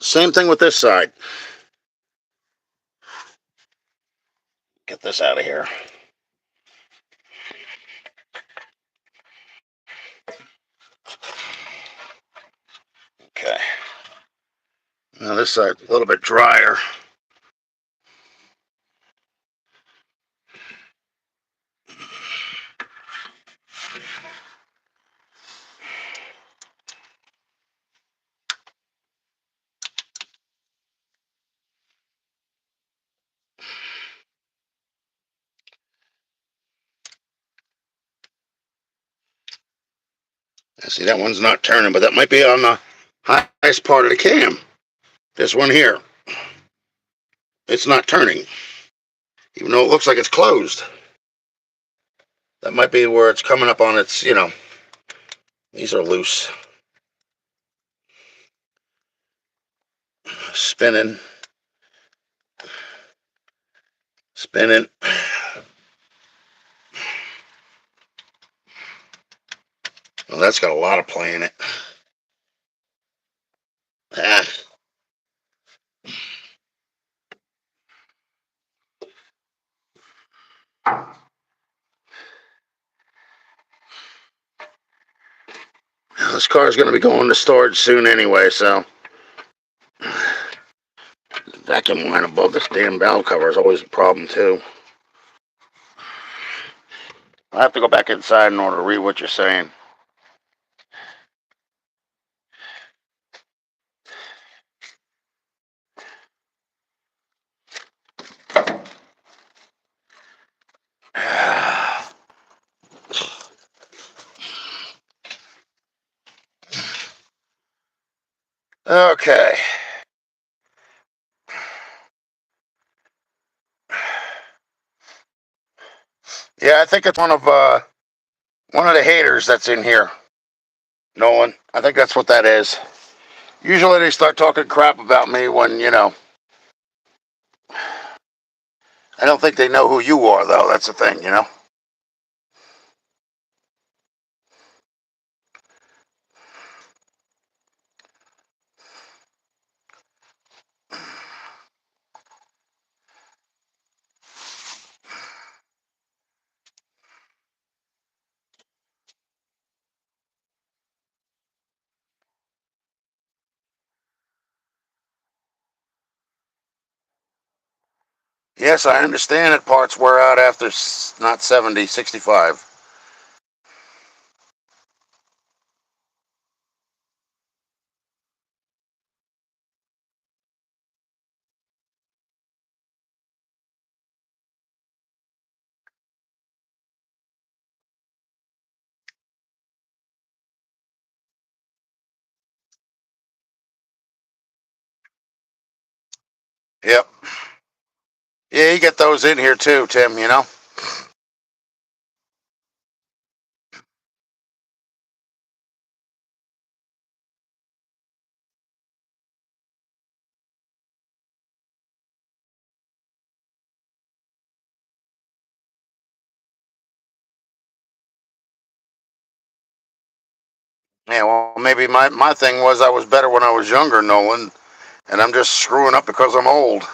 Same thing with this side. Get this out of here. Okay. Now this side's a little bit drier. See, that one's not turning, but that might be on the highest part of the cam. This one here. It's not turning, even though it looks like it's closed. That might be where it's coming up on its, these are loose. Spinning. Spinning. Well, that's got a lot of play in it. Ah. This car is going to be going to storage soon anyway, so vacuum line above this damn valve cover is always a problem too. I'll have to go back inside in order to read what you're saying. Okay. Yeah, I think it's one of the haters that's in here. Nolan. I think that's what that is. Usually they start talking crap about me when, I don't think they know who you are, though. That's the thing. Yes, I understand that parts wear out after not 70, 65. Yep. Yeah, you get those in here too, Tim, you know? Yeah, well, maybe my thing was I was better when I was younger, Nolan, and I'm just screwing up because I'm old.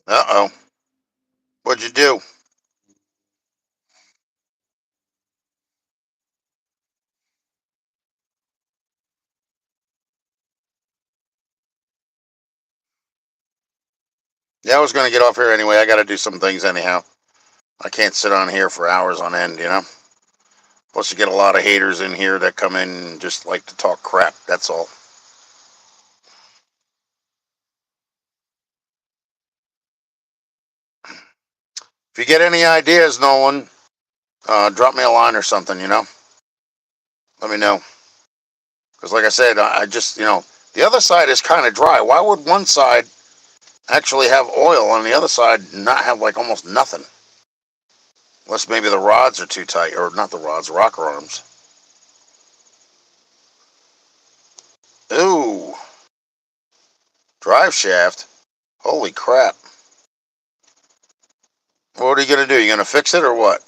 Uh-oh. What'd you do? Yeah, I was going to get off here anyway. I got to do some things anyhow. I can't sit on here for hours on end, you know? Plus, you get a lot of haters in here that come in and just like to talk crap. That's all. If you get any ideas, Nolan, drop me a line or something, you know? Let me know. Because, like I said, I just, the other side is kind of dry. Why would one side actually have oil and the other side not have, like, almost nothing? Unless maybe the rods are too tight, or not the rods, rocker arms. Ooh, drive shaft. Holy crap. What are you going to do? You going to fix it or what?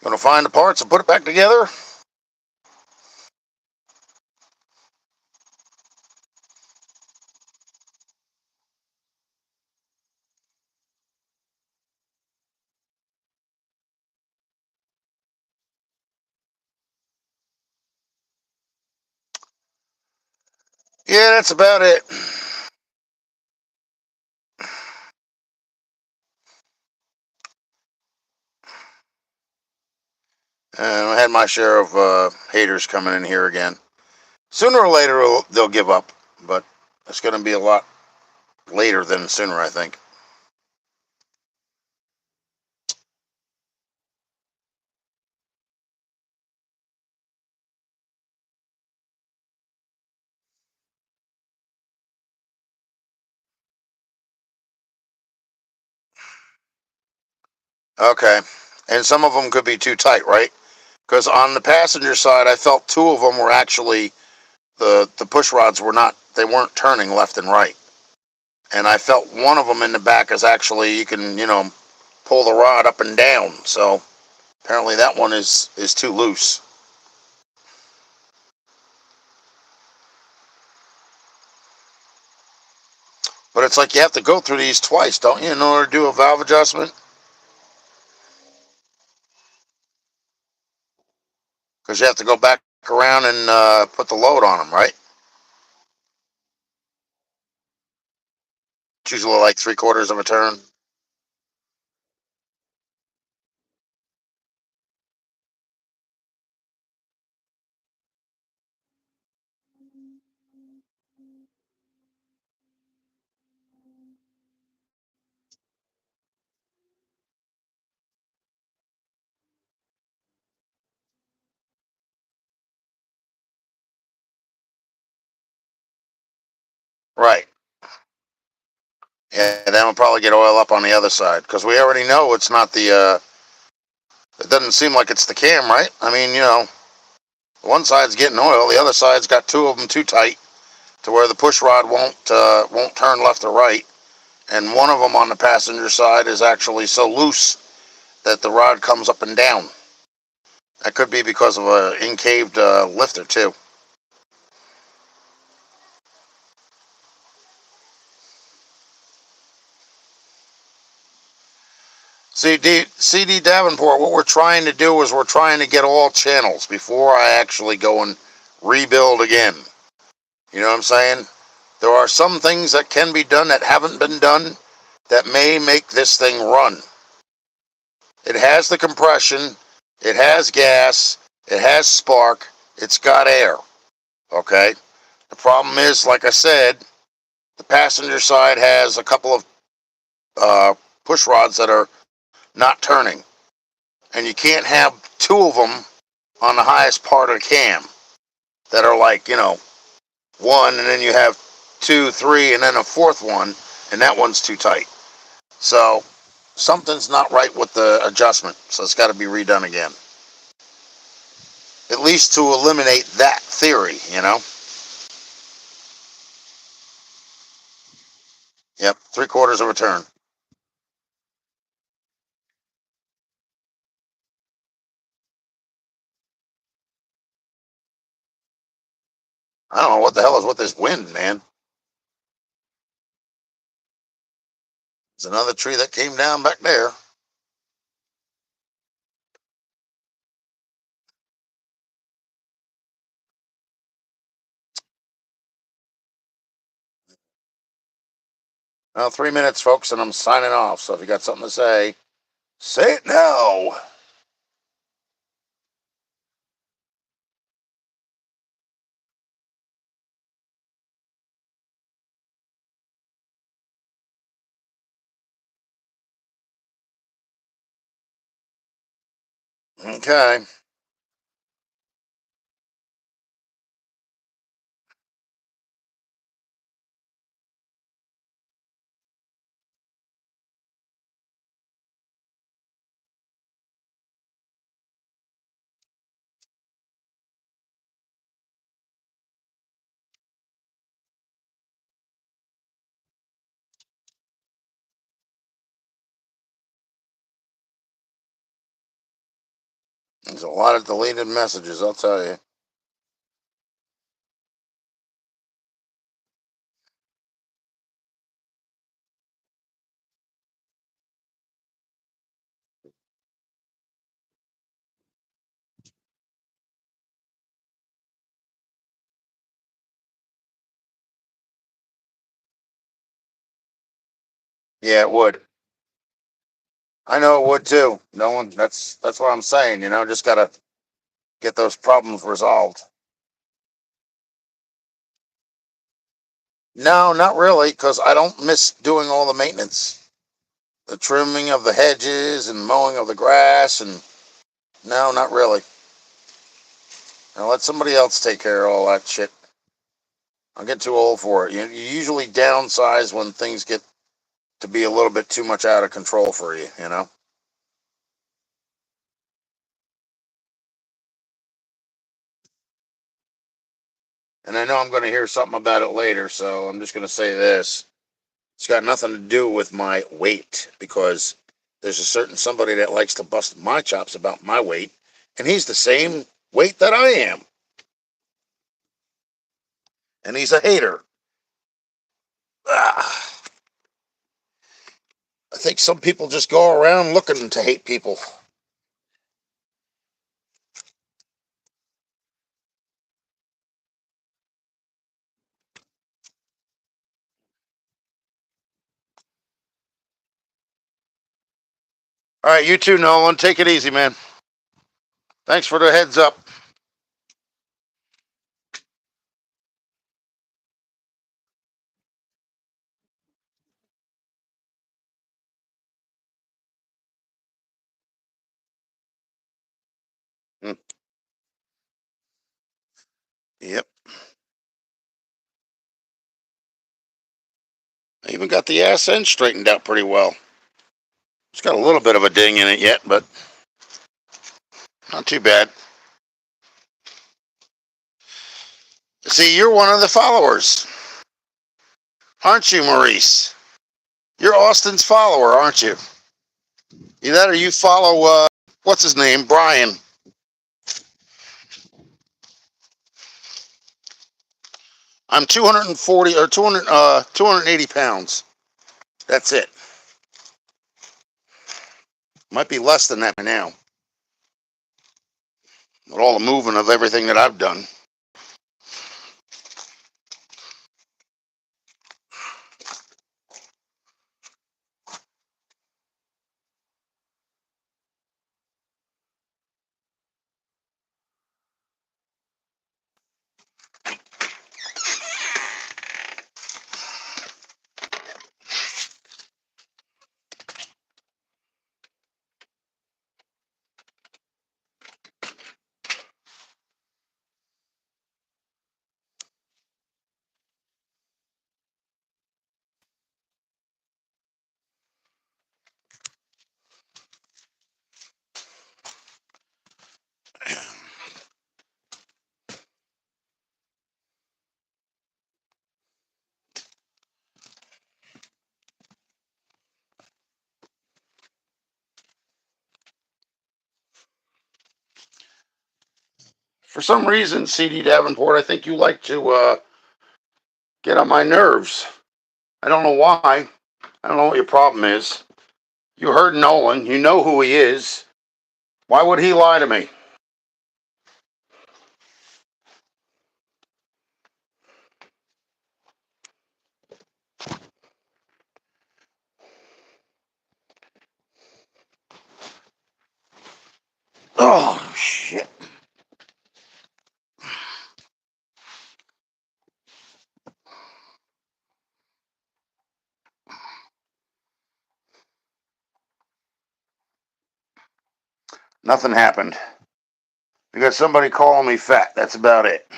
Going to find the parts and put it back together? Yeah, that's about it. And I had my share of haters coming in here again. Sooner or later, they'll give up, but it's going to be a lot later than sooner, I think. Okay. And some of them could be too tight, right? Because on the passenger side, I felt two of them were actually the push rods were not, they weren't turning left and right. And I felt one of them in the back is actually, you can, pull the rod up and down. So apparently that one is too loose. But it's like you have to go through these twice, don't you, in order to do a valve adjustment? Because you have to go back around and put the load on them, right? It's usually like 3/4 of a turn. Right. Yeah, then we'll probably get oil up on the other side because we already know it's not the. It doesn't seem like it's the cam, right? I mean, one side's getting oil, the other side's got two of them too tight to where the push rod won't turn left or right, and one of them on the passenger side is actually so loose that the rod comes up and down. That could be because of a incaved lifter too. CD Davenport, what we're trying to do is we're trying to get all channels before I actually go and rebuild again. You know what I'm saying? There are some things that can be done that haven't been done that may make this thing run. It has the compression, it has gas, it has spark, it's got air. Okay? The problem is, like I said, the passenger side has a couple of push rods that are not turning. And you can't have two of them on the highest part of the cam that are like, one, and then you have two, three, and then a fourth one, and that one's too tight. So something's not right with the adjustment, so it's got to be redone again. At least to eliminate that theory, Yep, 3/4 of a turn. I don't know what the hell is with this wind, man. There's another tree that came down back there. Well, 3 minutes, folks, and I'm signing off. So if you got something to say it now. Okay. There's a lot of deleted messages, I'll tell you. Yeah, it would. I know it would too. No one. That's what I'm saying. Just gotta get those problems resolved. No, not really, because I don't miss doing all the maintenance, the trimming of the hedges and mowing of the grass, and no, not really. I'll let somebody else take care of all that shit. I'll get too old for it. You usually downsize when things get to be a little bit too much out of control for you. And I know I'm going to hear something about it later, so I'm just going to say this. It's got nothing to do with my weight because there's a certain somebody that likes to bust my chops about my weight, and he's the same weight that I am. And he's a hater. Ah, I think some people just go around looking to hate people. All right, you too, Nolan. Take it easy, man. Thanks for the heads up. Mm, yep. I even got the ass end straightened out pretty well. It's got a little bit of a ding in it yet, but not too bad. See, you're one of the followers, aren't you, Maurice? You're Austin's follower, aren't you? Either that or you follow, what's his name? Brian. I'm 240 or 280 pounds. That's it. Might be less than that now. With all the moving of everything that I've done. For some reason, CD Davenport, I think you like to get on my nerves. I don't know why. I don't know what your problem is. You heard Nolan. You know who he is. Why would he lie to me? Oh, shit. Nothing happened. I got somebody calling me fat. That's about it.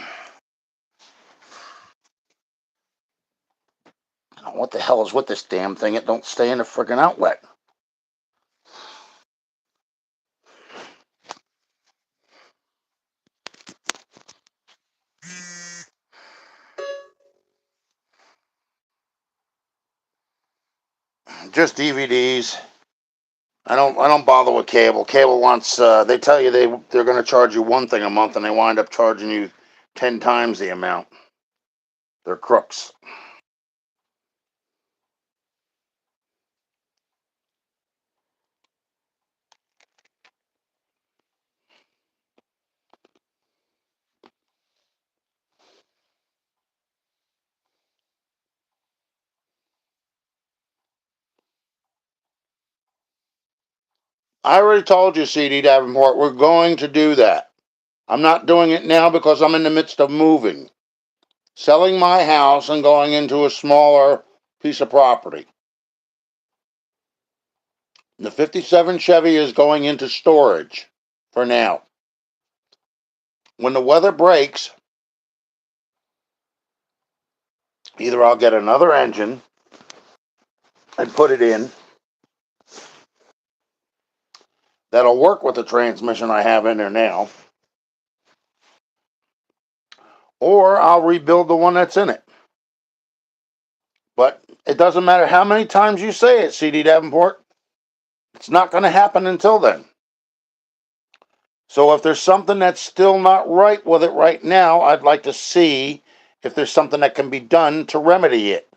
What the hell is with this damn thing? It don't stay in the friggin' outlet. Just DVDs. I don't bother with cable. Cable wants they tell you they're going to charge you one thing a month and they wind up charging you 10 times the amount. They're crooks. I already told you, CD Davenport, we're going to do that. I'm not doing it now because I'm in the midst of moving, selling my house and going into a smaller piece of property. The 57 Chevy is going into storage for now. When the weather breaks, either I'll get another engine and put it in that'll work with the transmission I have in there now, or I'll rebuild the one that's in it. But it doesn't matter how many times you say it, CD Davenport, it's not going to happen until then. So if there's something that's still not right with it right now, I'd like to see if there's something that can be done to remedy it.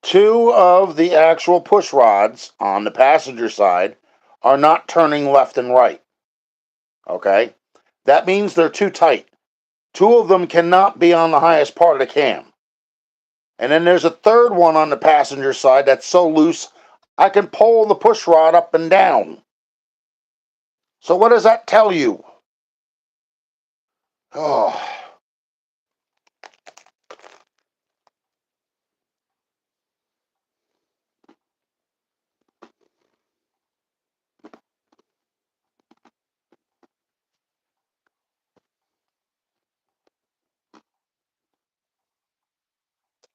Two of the actual push rods on the passenger side are not turning left and right. Okay? That means they're too tight. Two of them cannot be on the highest part of the cam. And then there's a third one on the passenger side that's so loose, I can pull the push rod up and down. So what does that tell you? Oh,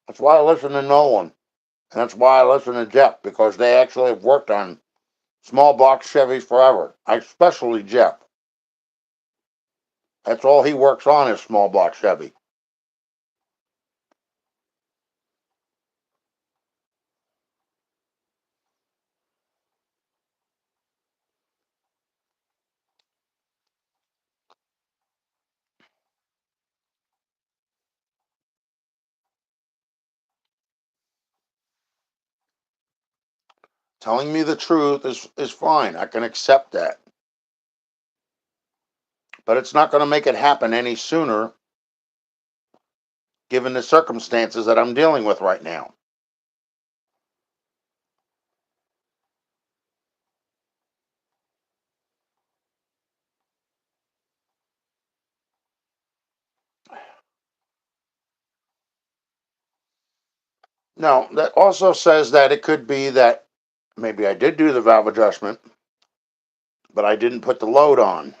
that's why I listen to Nolan. And that's why I listen to Jeff, because they actually have worked on small block Chevys forever. Especially Jeff. That's all he works on is small block Chevy. Telling me the truth is fine. I can accept that. But it's not going to make it happen any sooner given the circumstances that I'm dealing with right now. Now, that also says that it could be that maybe I did do the valve adjustment, but I didn't put the load on.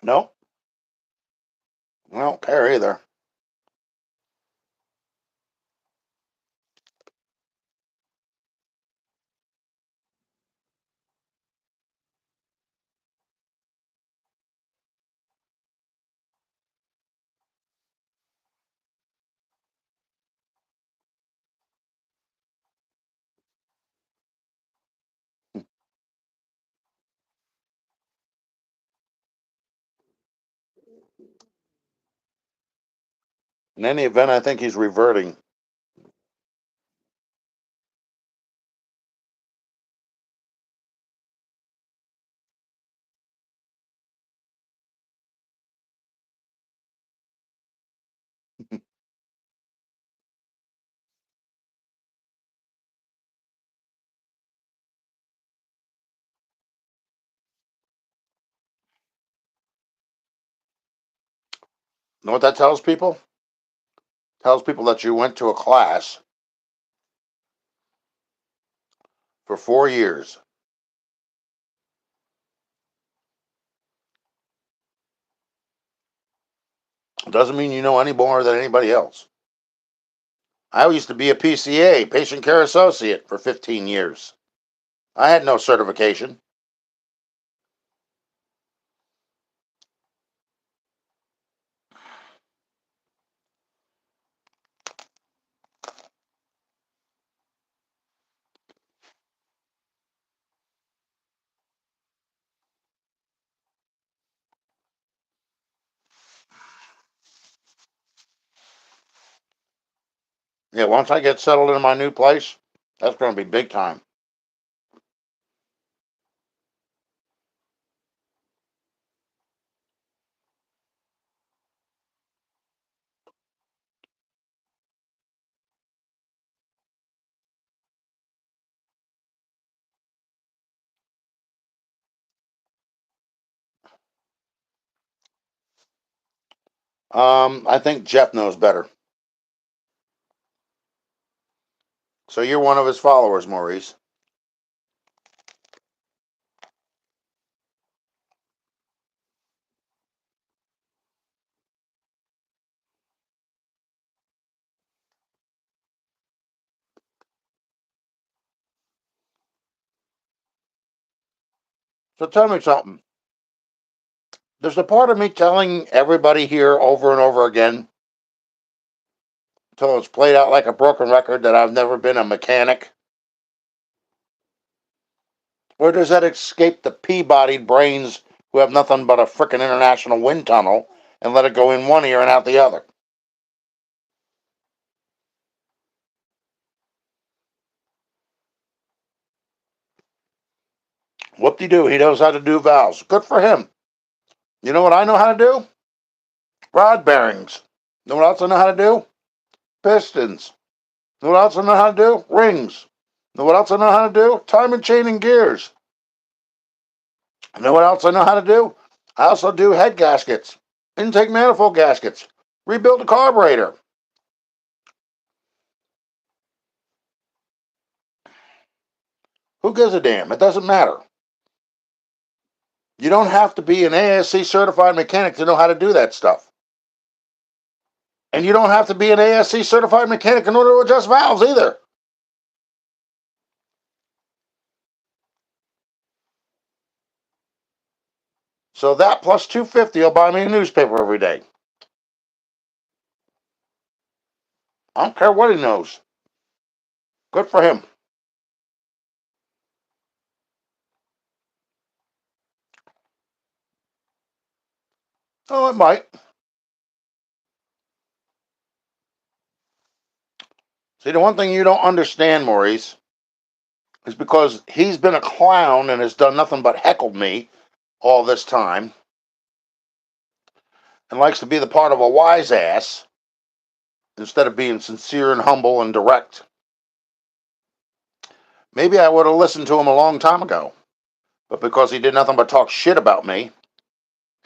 No, I don't care either. In any event, I think he's reverting. Know what that tells people? Tells people that you went to a class for 4 years. It doesn't mean you know any more than anybody else. I used to be a PCA, patient care associate, for 15 years. I had no certification. Yeah, once I get settled in my new place, that's going to be big time. I think Jeff knows better. So you're one of his followers, Maurice. So tell me something. There's a part of me telling everybody here over and over again until it's played out like a broken record that I've never been a mechanic. Or does that escape the Peabody brains who have nothing but a frickin' international wind tunnel and let it go in one ear and out the other? Whoop de doo, he knows how to do valves. Good for him. You know what I know how to do? Rod bearings. Know what else I know how to do? Pistons. Know what else I know how to do? Rings. Know what else I know how to do? Time and chain and gears. Know what else I know how to do? I also do head gaskets, intake manifold gaskets, rebuild the carburetor. Who gives a damn? It doesn't matter. You don't have to be an ASC certified mechanic to know how to do that stuff. And you don't have to be an ASC certified mechanic in order to adjust valves either. So that plus 250 will buy me a newspaper every day. I don't care what he knows. Good for him. Oh, it might. See, the one thing you don't understand, Maurice, is because he's been a clown and has done nothing but heckle me all this time and likes to be the part of a wise ass instead of being sincere and humble and direct. Maybe I would have listened to him a long time ago. But because he did nothing but talk shit about me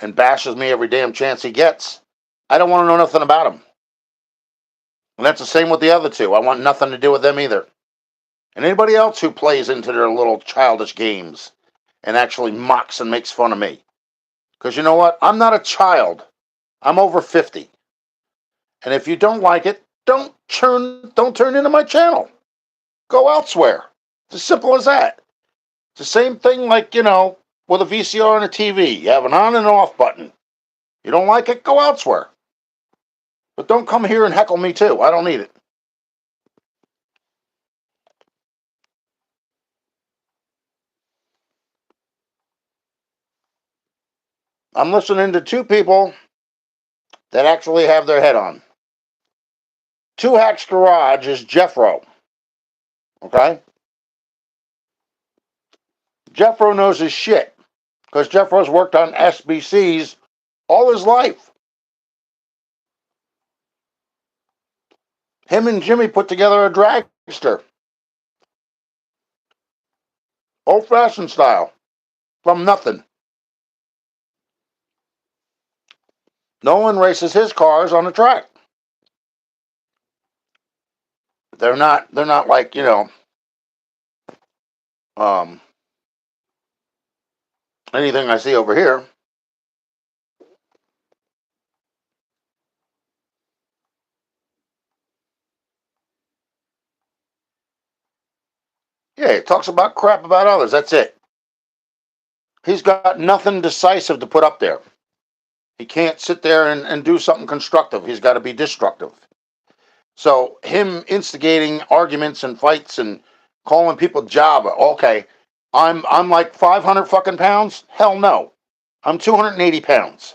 and bashes me every damn chance he gets, I don't want to know nothing about him. And that's the same with the other two. I want nothing to do with them either. And anybody else who plays into their little childish games and actually mocks and makes fun of me. Because you know what? I'm not a child. I'm over 50. And if you don't like it, don't turn into my channel. Go elsewhere. It's as simple as that. It's the same thing like, with a VCR and a TV. You have an on and off button. You don't like it, go elsewhere. But don't come here and heckle me too. I don't need it. I'm listening to two people that actually have their head on. Two Hacks Garage is Jeffro. Okay? Jeffro knows his shit. Because Jeffro's worked on SBCs all his life. Him and Jimmy put together a dragster. Old-fashioned style. From nothing. No one races his cars on the track. They're not like, anything I see over here. Yeah, he talks about crap about others. That's it. He's got nothing decisive to put up there. He can't sit there and do something constructive. He's got to be destructive. So him instigating arguments and fights and calling people Java. Okay, I'm like 500 fucking pounds. Hell no, I'm 280 pounds.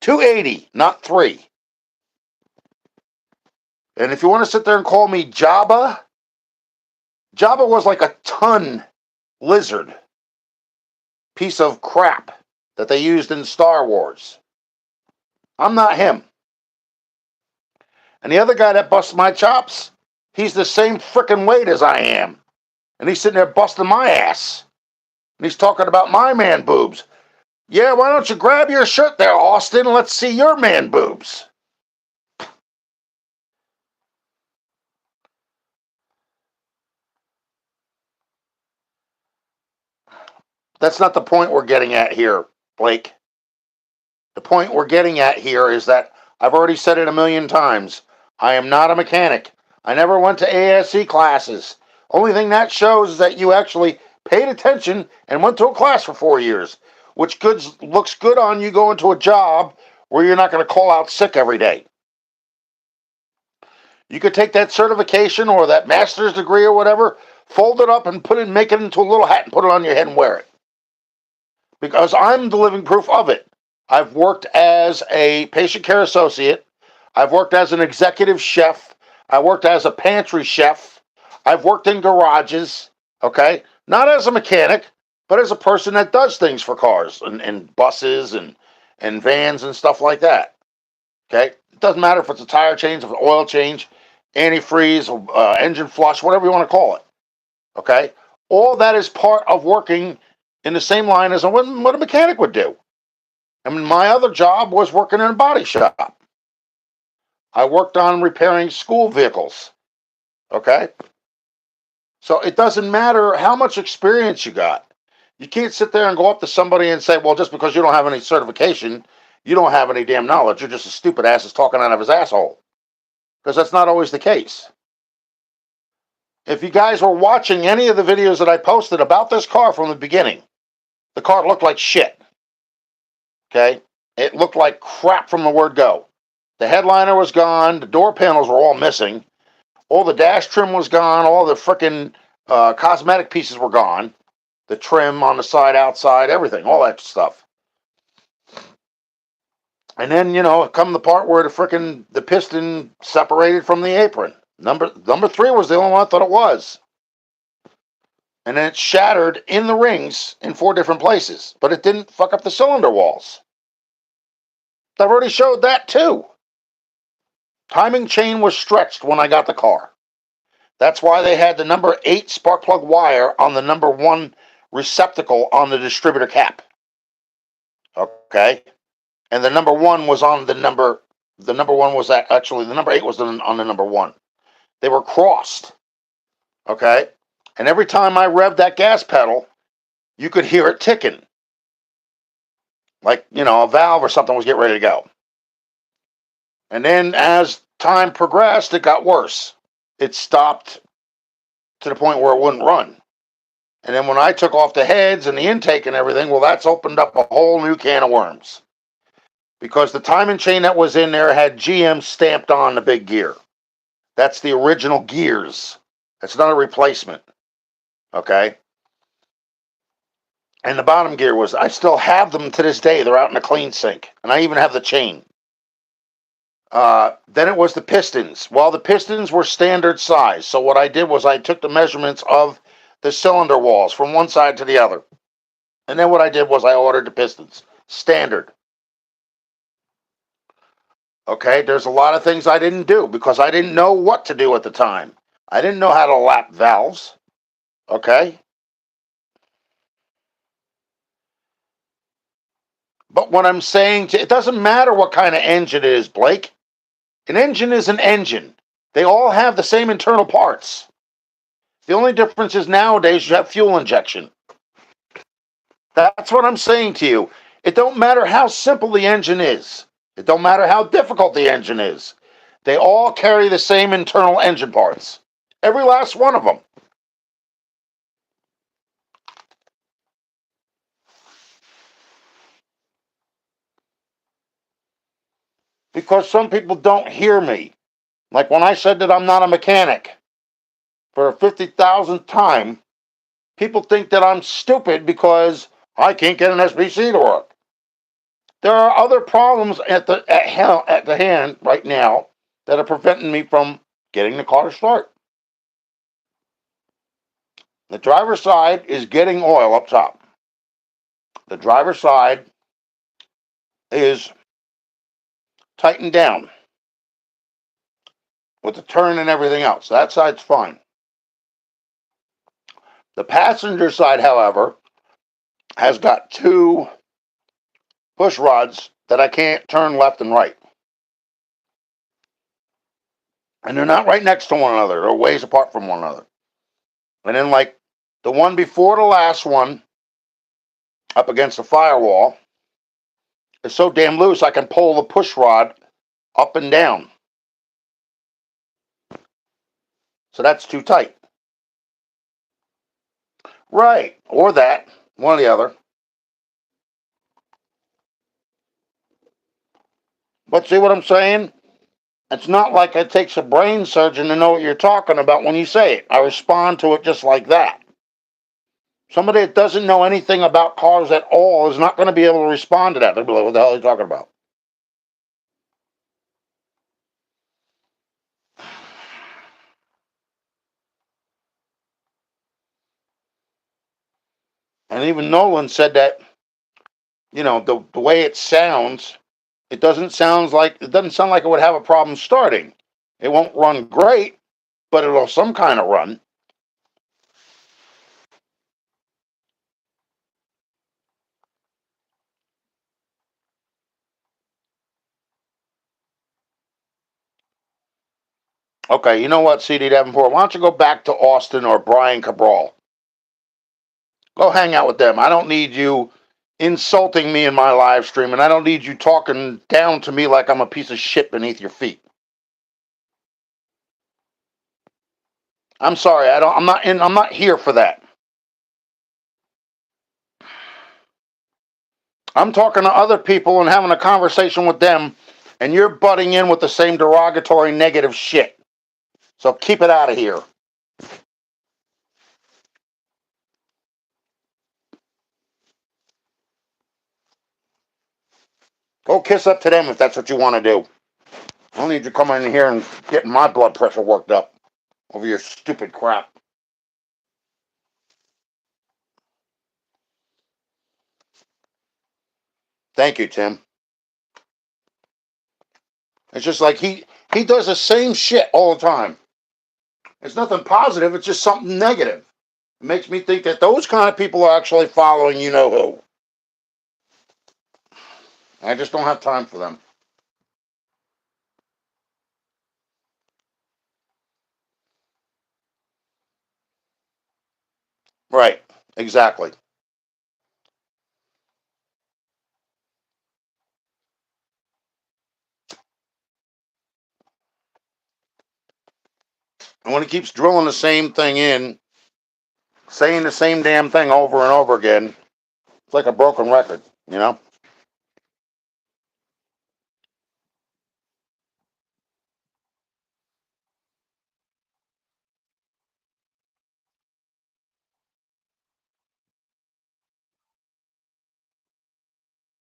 280, not 3. And if you want to sit there and call me Jabba, Jabba was like a ton lizard piece of crap that they used in Star Wars. I'm not him. And the other guy that busts my chops, he's the same frickin' weight as I am. And he's sitting there busting my ass. And he's talking about my man boobs. Yeah, why don't you grab your shirt there, Austin, and let's see your man boobs. That's not the point we're getting at here, Blake. The point we're getting at here is that I've already said it a million times. I am not a mechanic. I never went to ASE classes. Only thing that shows is that you actually paid attention and went to a class for 4 years, which looks good on you going to a job where you're not going to call out sick every day. You could take that certification or that master's degree or whatever, fold it up and make it into a little hat and put it on your head and wear it. Because I'm the living proof of it. I've worked as a patient care associate. I've worked as an executive chef. I worked as a pantry chef. I've worked in garages, okay? Not as a mechanic, but as a person that does things for cars and buses and vans and stuff like that, okay? It doesn't matter if it's a tire change, if it's an oil change, antifreeze, engine flush, whatever you want to call it, okay? All that is part of working in the same line as what a mechanic would do. I mean, my other job was working in a body shop. I worked on repairing school vehicles. Okay? So it doesn't matter how much experience you got. You can't sit there and go up to somebody and say, well, just because you don't have any certification, you don't have any damn knowledge. You're just a stupid ass that's talking out of his asshole. Because that's not always the case. If you guys were watching any of the videos that I posted about this car from the beginning, the car looked like shit. Okay? It looked like crap from the word go. The headliner was gone. The door panels were all missing. All the dash trim was gone. All the frickin' cosmetic pieces were gone. The trim on the side, outside, everything, all that stuff. And then, come the part where the piston separated from the apron. Number 3 was the only one I thought it was. And then it shattered in the rings in 4 different places, but it didn't fuck up the cylinder walls. I've already showed that too. Timing chain was stretched when I got the car. That's why they had the number 8 spark plug wire on the number 1 receptacle on the distributor cap. Okay? And the number 1 was on the number 1 was actually, the number 8 was on the number 1. They were crossed. Okay? And every time I revved that gas pedal, you could hear it ticking. Like, a valve or something was getting ready to go. And then as time progressed, it got worse. It stopped to the point where it wouldn't run. And then when I took off the heads and the intake and everything, well, that's opened up a whole new can of worms. Because the timing chain that was in there had GM stamped on the big gear. That's the original gears. It's not a replacement. Okay? And the bottom gear was, I still have them to this day. They're out in a clean sink. And I even have the chain. Then it was the pistons. Well, the pistons were standard size. So what I did was I took the measurements of the cylinder walls from one side to the other. And then what I did was I ordered the pistons. Standard. Okay, there's a lot of things I didn't do because I didn't know what to do at the time. I didn't know how to lap valves. Okay? But what I'm saying, it doesn't matter what kind of engine it is, Blake. An engine is an engine. They all have the same internal parts. The only difference is nowadays you have fuel injection. That's what I'm saying to you. It don't matter how simple the engine is. It don't matter how difficult the engine is. They all carry the same internal engine parts. Every last one of them. Because some people don't hear me. Like when I said that I'm not a mechanic for a 50,000th time, people think that I'm stupid because I can't get an SBC to work. There are other problems at the hand right now that are preventing me from getting the car to start. The driver's side is getting oil up top. The driver's side is tightened down with the turn and everything else. That side's fine. The passenger side, however, has got 2 push rods that I can't turn left and right. And they're not right next to one another. They're ways apart from one another. And then like the one before the last one up against the firewall is so damn loose I can pull the push rod up and down. So that's too tight. Right. Or that. One or the other. But see what I'm saying? It's not like it takes a brain surgeon to know what you're talking about when you say it. I respond to it just like that. Somebody that doesn't know anything about cars at all is not going to be able to respond to that. They'll be like, what the hell are you talking about? And even Nolan said that, the way it sounds, it doesn't sound like it would have a problem starting. It won't run great, but it'll some kind of run. Okay, you know what, CD Davenport? Why don't you go back to Austin or Brian Cabral? Go hang out with them. I don't need you insulting me in my live stream, and I don't need you talking down to me like I'm a piece of shit beneath your feet. I'm sorry. I'm not here for that. I'm talking to other people and having a conversation with them And you're butting in with the same derogatory negative shit. So keep it out of here. Go kiss up to them if that's what you want to do. I don't need you coming in here and getting my blood pressure worked up over your stupid crap. Thank you, Tim. It's just like he does the same shit all the time. It's nothing positive, it's just something negative. It makes me think that those kind of people are actually following you know who. I just don't have time for them. Right. Exactly. And when he keeps drilling the same thing in, saying the same damn thing over and over again, it's like a broken record, you know?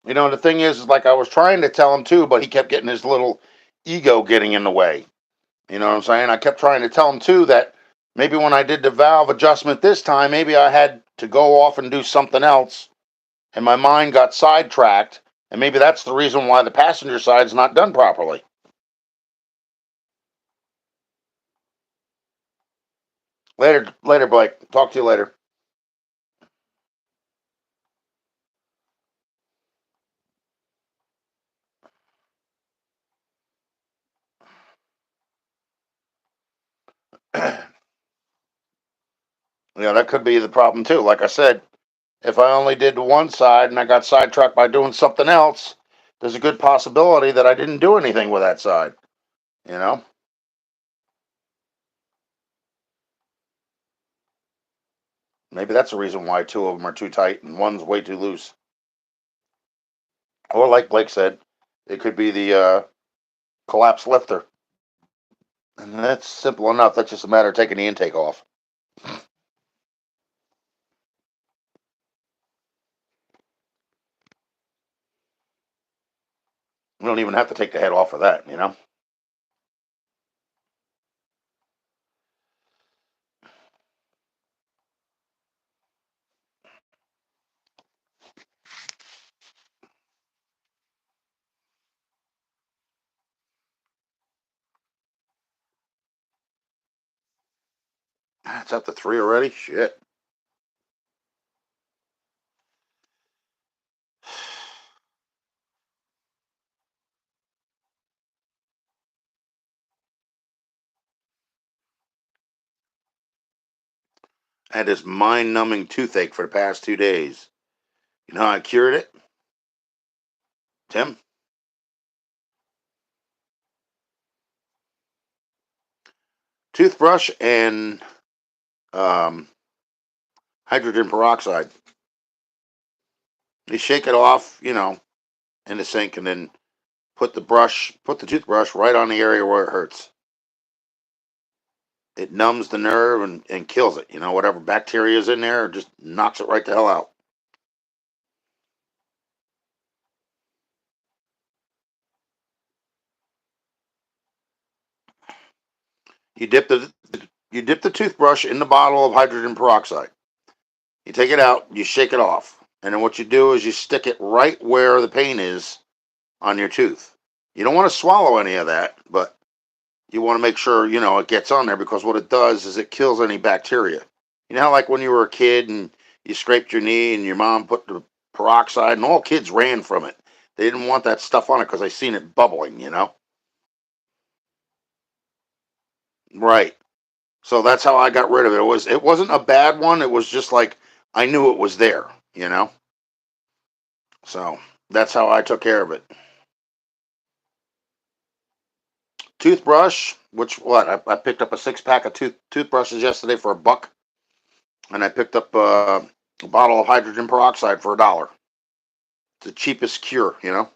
You know, the thing is like I was trying to tell him too, but he kept getting his little ego getting in the way. You know what I'm saying? I kept trying to tell him too that maybe when I did the valve adjustment this time, maybe I had to go off and do something else, and my mind got sidetracked, and maybe that's the reason why the passenger side's not done properly. Later, Blake. Talk to you later. Yeah, that could be the problem too. Like I said, if I only did one side and I got sidetracked by doing something else, there's a good possibility that I didn't do anything with that side. You know? Maybe that's the reason why two of them are too tight and one's way too loose. Or like Blake said, it could be the collapse lifter. And that's simple enough. That's just a matter of taking the intake off. We don't even have to take the head off of that, you know? It's up to three already? Shit. I had this mind numbing toothache for the past 2 days. You know how I cured it? Tim? Toothbrush and um, hydrogen peroxide. You shake it off, you know, in the sink and then put the toothbrush right on the area where it hurts. It numbs the nerve and kills it. You know, whatever bacteria is in there, just knocks it right the hell out. You dip the you dip the toothbrush in the bottle of hydrogen peroxide. You take it out, you shake it off, and then what you do is you stick it right where the pain is on your tooth. You don't want to swallow any of that, but you want to make sure you know it gets on there because what it does is it kills any bacteria. You know how like when you were a kid and you scraped your knee and your mom put the peroxide and all kids ran from it. They didn't want that stuff on it because they seen it bubbling, you know? Right. So that's how I got rid of it. It wasn't a bad one. It was just like I knew it was there, you know? So that's how I took care of it. Toothbrush, which what? I picked up a 6 pack of toothbrushes yesterday for $1, and I picked up a bottle of hydrogen peroxide for $1. It's the cheapest cure, you know?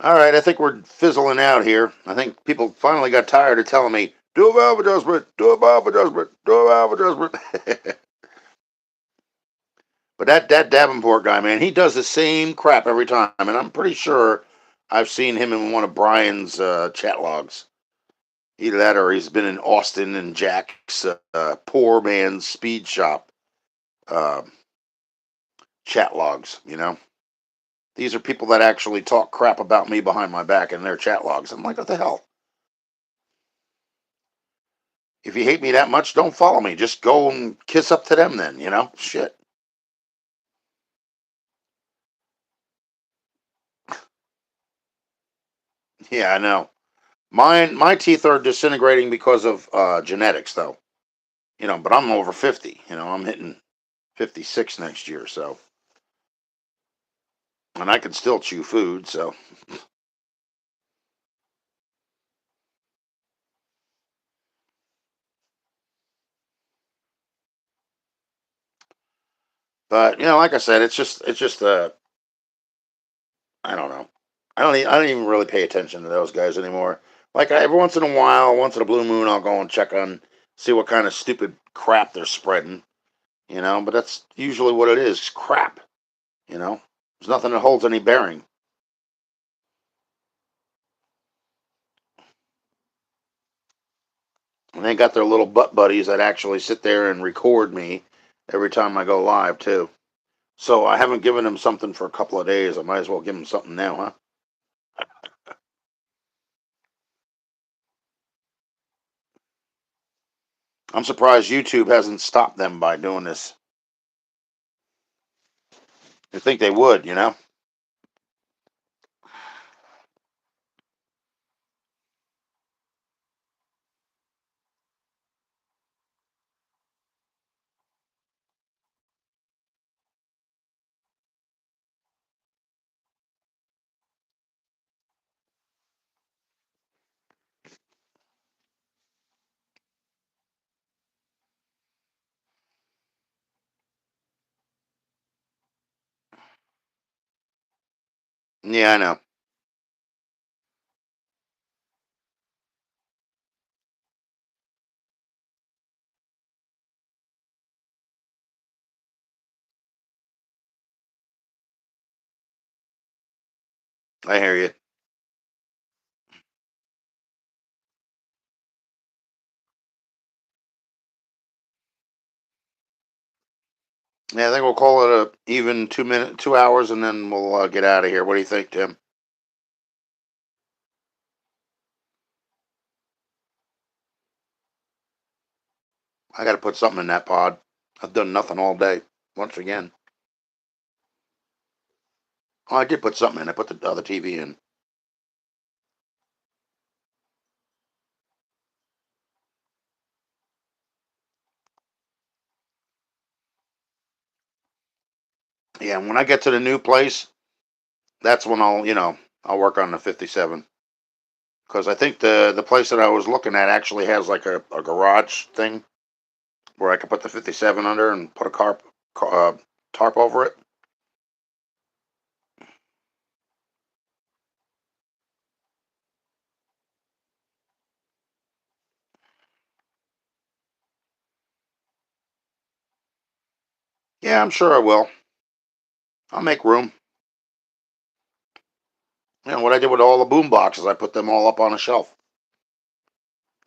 All right, I think we're fizzling out here. I think people finally got tired of telling me, do a valve adjustment, do a valve adjustment, do a valve adjustment. But that Davenport guy, man, he does the same crap every time, and I'm pretty sure I've seen him in one of Brian's chat logs. Either that, or he's been in Austin and Jack's poor man's speed shop uh, chat logs. These are people that actually talk crap about me behind my back in their chat logs. I'm like, what the hell? If you hate me that much, don't follow me. Just go and kiss up to them then. Shit. Yeah, I know. My teeth are disintegrating because of genetics, though. But I'm over 50. I'm hitting 56 next year, so, and I can still chew food, so. But like I said, it's just I don't know. I don't even really pay attention to those guys anymore. Like every once in a while, once in a blue moon, I'll go and check on, see what kind of stupid crap they're spreading. But that's usually what it is, crap. There's nothing that holds any bearing. And they got their little butt buddies that actually sit there and record me every time I go live too. So I haven't given them something for a couple of days. I might as well give them something now, huh? I'm surprised YouTube hasn't stopped them by doing this. I think they would. Yeah, I know. I hear you. Yeah, I think we'll call it a even 2 minute, 2 hours, and then we'll get out of here. What do you think, Tim? I got to put something in that pod. I've done nothing all day. Once again. Oh, I did put something in. I put the other TV in. Yeah, when I get to the new place, that's when I'll work on the 57. Because I think the place that I was looking at actually has like a garage thing where I could put the 57 under and put a tarp over it. Yeah, I'm sure I will. I'll make room. What I did with all the boom boxes, I put them all up on a shelf.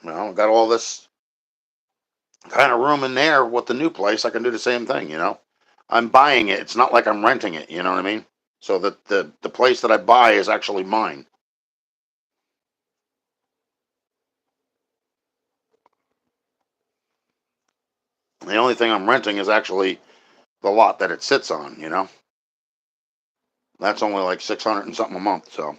Got all this kind of room in there with the new place. I can do the same thing. I'm buying it. It's not like I'm renting it. You know what I mean? So the place that I buy is actually mine. The only thing I'm renting is actually the lot that it sits on. That's only like 600 and something a month. So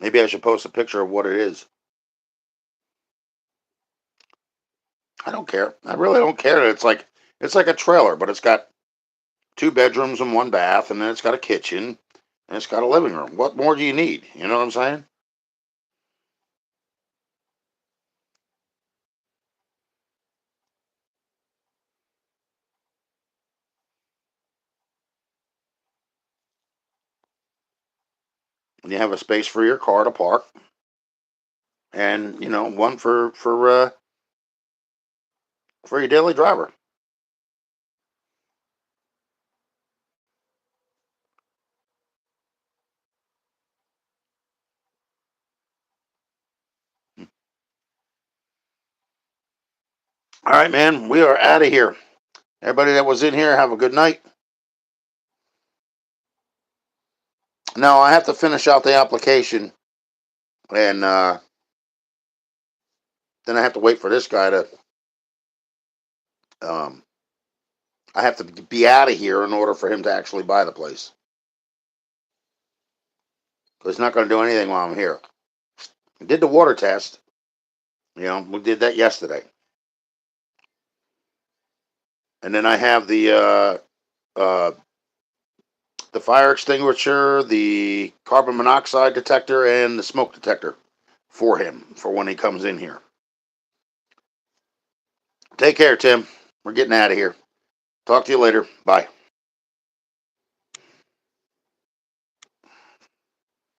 maybe I should post a picture of what it is. I don't care. I really don't care. It's like a trailer, but it's got 2 bedrooms and 1 bath, and then it's got a kitchen and it's got a living room. What more do you need? You know what I'm saying? And you have a space for your car to park, and one for your daily driver. All right, man, we are out of here. Everybody that was in here, have a good night. Now I have to finish out the application, and then I have to wait for this guy to. Um, I have to be out of here in order for him to actually buy the place. Because he's not going to do anything while I'm here. We did the water test. We did that yesterday. And then I have the fire extinguisher, the carbon monoxide detector, and the smoke detector for him for when he comes in here. Take care, Tim. We're getting out of here. Talk to you later. Bye.